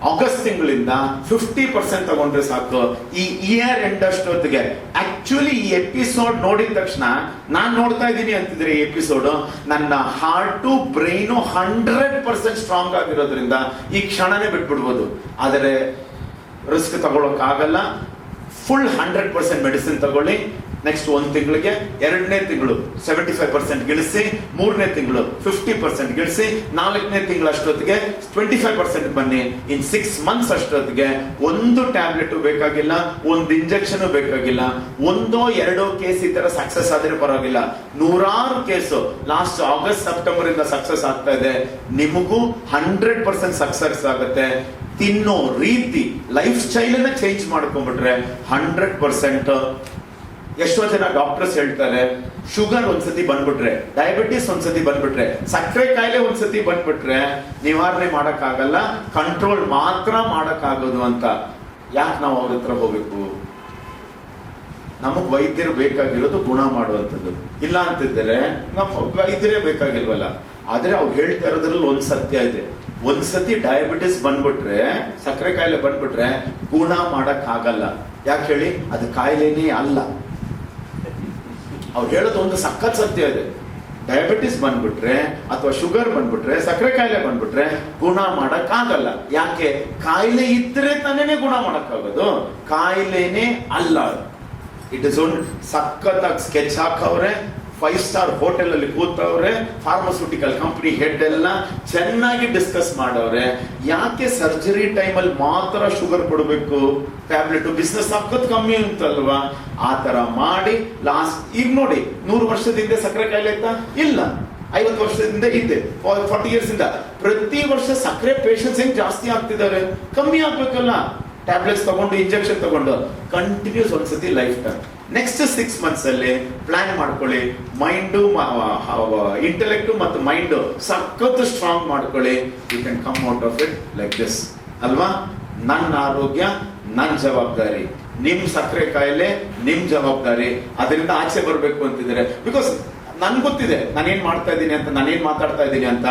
ಆಗಸ್ಟ್ ತಿಂಗಳಿಂದ 50% ತಗೊಂಡ್ರೆ ಸಾಕು. ಈ ಇಯರ್ ಎಂಡ್ ಅಷ್ಟೊತ್ತಿಗೆ ಆಕ್ಚುಲಿ ಈ ಎಪಿಸೋಡ್ ನೋಡಿದ ತಕ್ಷಣ ನಾನ್ ನೋಡ್ತಾ ಇದ್ದೀನಿ ಅಂತಿದ್ರೆ ಈ ಎಪಿಸೋಡ್ ನನ್ನ ಹಾರ್ಟು ಬ್ರೈನು 100% ಸ್ಟ್ರಾಂಗ್ ಆಗಿರೋದ್ರಿಂದ ಈ ಕ್ಷಣನೇ ಬಿಟ್ಬಿಡ್ಬೋದು. ಆದರೆ ರಿಸ್ಕ್ ತಗೊಳಕ್ ಆಗಲ್ಲ. ಫುಲ್ 100% ಮೆಡಿಸಿನ್ ತಗೊಳ್ಳಿ. ನೆಕ್ಸ್ಟ್ 1 ತಿಂಗಳಿಗೆ, 2ನೇ ತಿಂಗಳು 75% ಗಿಳಿಸಿ, 3ನೇ ತಿಂಗಳು 50% ಗಿಳಿಸಿ, 4ನೇ ತಿಂಗಳು ಅಷ್ಟೊತ್ತಿಗೆ 25% ಬನ್ನಿ. ಇನ್ 6 ಮಂತ್ಸ್ ಅಷ್ಟೊತ್ತಿಗೆ 1 ಟ್ಯಾಬ್ಲೆಟ್ ಬೇಕಾಗಿಲ್ಲ, 1 ಇಂಜೆಕ್ಷನ್ ಬೇಕಾಗಿಲ್ಲ. 1-2 ಕೇಸ್ ಈ ತರ ಸಕ್ಸಸ್ ಆದ್ರೆ ಪರವಾಗಿಲ್ಲ, 100 ಕೇಸು ಲಾಸ್ಟ್ ಆಗಸ್ಟ್ ಸೆಪ್ಟೆಂಬರ್ ಇಂದ ಸಕ್ಸಸ್ ಆಗ್ತಾ ಇದೆ. ನಿಮಗೂ 100% ಸಕ್ಸಸ್ ಆಗುತ್ತೆ. ತಿನ್ನೋ ರೀತಿ, ಲೈಫ್ ಸ್ಟೈಲ್ ಅನ್ನ ಚೇಂಜ್ ಮಾಡ್ಕೊಂಡ್ಬಿಟ್ರೆ 100%. ಎಷ್ಟೋ ಜನ ಡಾಕ್ಟರ್ಸ್ ಹೇಳ್ತಾರೆ ಶುಗರ್ ಒಂದ್ಸತಿ ಬಂದ್ಬಿಟ್ರೆ, ಡಯಾಬಿಟಿಸ್ ಒಂದ್ಸತಿ ಬಂದ್ಬಿಟ್ರೆ, ಸಕ್ಕರೆ ಕಾಯಿಲೆ ಒಂದ್ಸತಿ ಬಂದ್ಬಿಟ್ರೆ ನಿವಾರಣೆ ಮಾಡಕ್ ಆಗಲ್ಲ, ಕಂಟ್ರೋಲ್ ಮಾತ್ರ ಮಾಡಕ್ ಆಗೋದು ಅಂತ. ಯಾಕೆ ನಾವು ಅವ್ರ ಹತ್ರ ಹೋಗ್ಬೇಕು? ನಮಗ್ ವೈದ್ಯರು ಬೇಕಾಗಿರೋದು ಗುಣ ಮಾಡುವಂಥದ್ದು. ಇಲ್ಲ ಅಂತಿದ್ರೆ ನಮ್ಮ ವೈದ್ಯರೇ ಬೇಕಾಗಿಲ್ವಲ್ಲ. ಆದ್ರೆ ಅವ್ರು ಹೇಳ್ತಾ ಇರೋದ್ರಲ್ಲಿ ಒಂದ್ ಸತ್ಯ ಇದೆ. ಒಂದ್ಸತಿ ಡಯಾಬಿಟಿಸ್ ಬಂದ್ಬಿಟ್ರೆ, ಸಕ್ಕರೆ ಕಾಯಿಲೆ ಬಂದ್ಬಿಟ್ರೆ ಗುಣ ಮಾಡಕ್ ಆಗಲ್ಲ. ಯಾಕೆ ಹೇಳಿ? ಅದು ಕಾಯಿಲೆನೇ ಅಲ್ಲ. ಅವ್ರು ಹೇಳೋದು ಒಂದು ಸಖತ್ ಸತ್ಯ ಇದೆ. ಡಯಾಬಿಟಿಸ್ ಬಂದ್ಬಿಟ್ರೆ ಅಥವಾ ಶುಗರ್ ಬಂದ್ಬಿಟ್ರೆ, ಸಕ್ಕರೆ ಕಾಯಿಲೆ ಬಂದ್ಬಿಟ್ರೆ ಗುಣ ಮಾಡಕ್ ಆಗಲ್ಲ. ಯಾಕೆ? ಕಾಯಿಲೆ ಇದ್ರೆ ತಾನೇನೆ ಗುಣ ಮಾಡಕ್ಕಾಗೋದು, ಕಾಯಿಲೆನೇ ಅಲ್ಲ. ಇಟ್ ಇಸ್ ಓನ್ ಸಖತ್ತಾಗಿ ಸ್ಕೆಚ್ ಹಾಕವ್ರೆ, 5 ಸ್ಟಾರ್ ಹೋಟೆಲ್ ಅಲ್ಲಿ ಕೂತವ್ರೆ, ಫಾರ್ಮಾಸ್ಯೂಟಿಕಲ್ ಕಂಪನಿ ಹೆಡ್ ಎಲ್ಲ ಚೆನ್ನಾಗಿ ಡಿಸ್ಕಸ್ ಮಾಡವ್ರೆ. ಯಾಕೆ ಸರ್ಜರಿ ಟೈಮ್ ಅಲ್ಲಿ ಮಾತ್ರ ಶುಗರ್ ಕೊಡಬೇಕು? ಟ್ಯಾಬ್ಲೆಟ್ ಬಿಸ್ನೆಸ್ ಹಾಕೋದ್ ಕಮ್ಮಿ ಅಂತಲ್ವಾ? ಆ ತರ ಮಾಡಿ ಲಾಸ್ಟ್ ಈಗ ನೋಡಿ 100 ವರ್ಷದ ಹಿಂದೆ ಸಕ್ಕರೆ ಕಾಯಿಲೆ ಇತ್ತಾ? ಇಲ್ಲ. 50 ವರ್ಷದಿಂದ ಇದ್ದೆ, 40 ಇಯರ್ಸ್ ಇಂದ. ಪ್ರತಿ ವರ್ಷ ಸಕ್ಕರೆ ಪೇಷಂಟ್ಸ್ ಹೆಂಗ್ ಜಾಸ್ತಿ ಆಗ್ತಿದ್ದಾರೆ? ಕಮ್ಮಿ ಆಗ್ಬೇಕಲ್ಲ. ಟ್ಯಾಬ್ಲೆಟ್ಸ್ ತಗೊಂಡು, ಇಂಜೆಕ್ಷನ್ ತಗೊಂಡು, ಕಂಟಿನ್ಯೂಸ್ ಒಂದ್ಸತಿ ಲೈಫ್ ಟೈಮ್. ನೆಕ್ಸ್ಟ್ 6 months ಅಲ್ಲಿ ಪ್ಲಾನ್ ಮಾಡ್ಕೊಳ್ಳಿ. ಮೈಂಡು, ಇಂಟೆಲೆಕ್ಟ್ ಮತ್ತು ಮೈಂಡ್ ಸಖತ್ ಸ್ಟ್ರಾಂಗ್ ಮಾಡ್ಕೊಳ್ಳಿ. You can come out of it like this ಅಲ್ವಾ? ನನ್ನ ಆರೋಗ್ಯ ನನ್ನ ಜವಾಬ್ದಾರಿ, ನಿಮ್ ಸಕ್ಕರೆ ಕಾಯಿಲೆ ನಿಮ್ ಜವಾಬ್ದಾರಿ. ಅದರಿಂದ ಆಚೆ ಬರ್ಬೇಕು ಅಂತಿದ್ದಾರೆ. ಬಿಕಾಸ್ ನನ್ ಗೊತ್ತಿದೆ ನಾನೇನ್ ಮಾಡ್ತಾ ಇದ್ದೀನಿ ಅಂತ, ನಾನೇನ್ ಮಾತಾಡ್ತಾ ಇದ್ದೀನಿ ಅಂತ.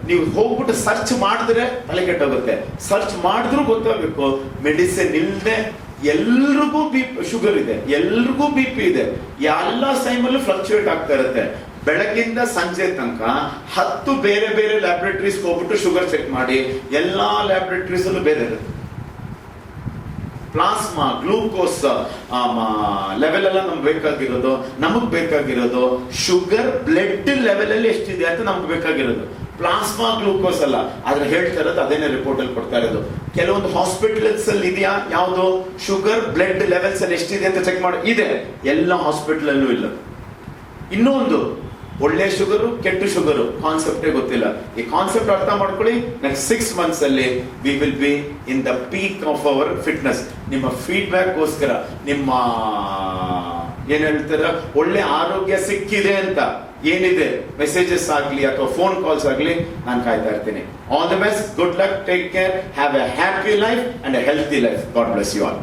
ನೀವು ಹೋಗ್ಬಿಟ್ಟು ಸರ್ಚ್ ಮಾಡಿದ್ರೆ ತಲೆ ಕೆಟ್ಟೋಗುತ್ತೆ. ಸರ್ಚ್ ಮಾಡಿದ್ರು ಗೊತ್ತಾಗಬೇಕು. ಮೆಡಿಸಿನ್ ಇಲ್ಲದೆ ಎಲ್ರಿಗೂ ಶುಗರ್ ಇದೆ, ಎಲ್ರಿಗೂ BP ಇದೆ. ಎಲ್ಲ ಟೈಮಲ್ಲೂ ಫ್ಲಕ್ಚುಯೇಟ್ ಆಗ್ತಾ ಇರುತ್ತೆ. ಬೆಳಗ್ಗಿಂದ ಸಂಜೆ ತನಕ 10 ಬೇರೆ ಬೇರೆ ಲ್ಯಾಬ್ರೇಟರೀಸ್ ಹೋಗ್ಬಿಟ್ಟು ಶುಗರ್ ಚೆಕ್ ಮಾಡಿ. ಎಲ್ಲಾ ಲ್ಯಾಬ್ರೇಟರೀಸ್ ಅಲ್ಲೂ ಬೇರೆ ಇರುತ್ತೆ. ಪ್ಲಾಸ್ಮಾ, ಗ್ಲೂಕೋಸ್ ಲೆವೆಲ್ ಎಲ್ಲ ನಮಗ್ ಬೇಕಾಗಿರೋದು ಶುಗರ್ ಬ್ಲಡ್ ಲೆವೆಲ್ ಅಲ್ಲಿ ಎಷ್ಟಿದೆ ಅಂತ ನಮ್ಗೆ ಬೇಕಾಗಿರೋದು. ಪ್ಲಾಸ್ಮಾ ಗ್ಲೂಕೋಸ್ ಅಲ್ಲ. ಆದ್ರೆ ಹೇಳ್ತಾ ಇರೋದು ಅದೇನೇ ರಿಪೋರ್ಟ್ ಅಲ್ಲಿ ಕೊಡ್ತಾ ಇರೋದು. ಕೆಲವೊಂದು ಹಾಸ್ಪಿಟಲ್ಸ್ ಅಲ್ಲಿ ಇದೆಯಾ ಯಾವ್ದು ಶುಗರ್ ಬ್ಲಡ್ ಲೆವೆಲ್ಸ್ ಅಲ್ಲಿ ಎಷ್ಟಿದೆ ಅಂತ ಚೆಕ್ ಮಾಡಿ ಇದೆ. ಎಲ್ಲ ಹಾಸ್ಪಿಟಲ್ ಅಲ್ಲೂ ಇಲ್ಲ. ಇನ್ನೊಂದು ಒಳ್ಳೆ ಶುಗರು ಕೆಟ್ಟ ಶುಗರು ಕಾನ್ಸೆಪ್ಟೇ ಗೊತ್ತಿಲ್ಲ. ಈ ಕಾನ್ಸೆಪ್ಟ್ ಅರ್ಥ ಮಾಡ್ಕೊಳ್ಳಿ. ನೆಕ್ಸ್ಟ್ 6 months ಅಲ್ಲಿ we will be in the peak of our fitness. ನಿಮ್ಮ ಫೀಡ್ಬ್ಯಾಕ್ ಗೋಸ್ಕರ, ನಿಮ್ಮ ಏನ್ ಹೇಳ್ತಾರ, ಒಳ್ಳೆ ಆರೋಗ್ಯ ಸಿಕ್ಕಿದೆ ಅಂತ ಏನಿದೆ ಮೆಸೇಜಸ್ ಆಗ್ಲಿ ಅಥವಾ ಫೋನ್ ಕಾಲ್ಸ್ ಆಗ್ಲಿ, ನಾನು ಕಾಯ್ತಾ ಇರ್ತೀನಿ. All the best, good luck, take care, have a happy life and a healthy life. God bless you all.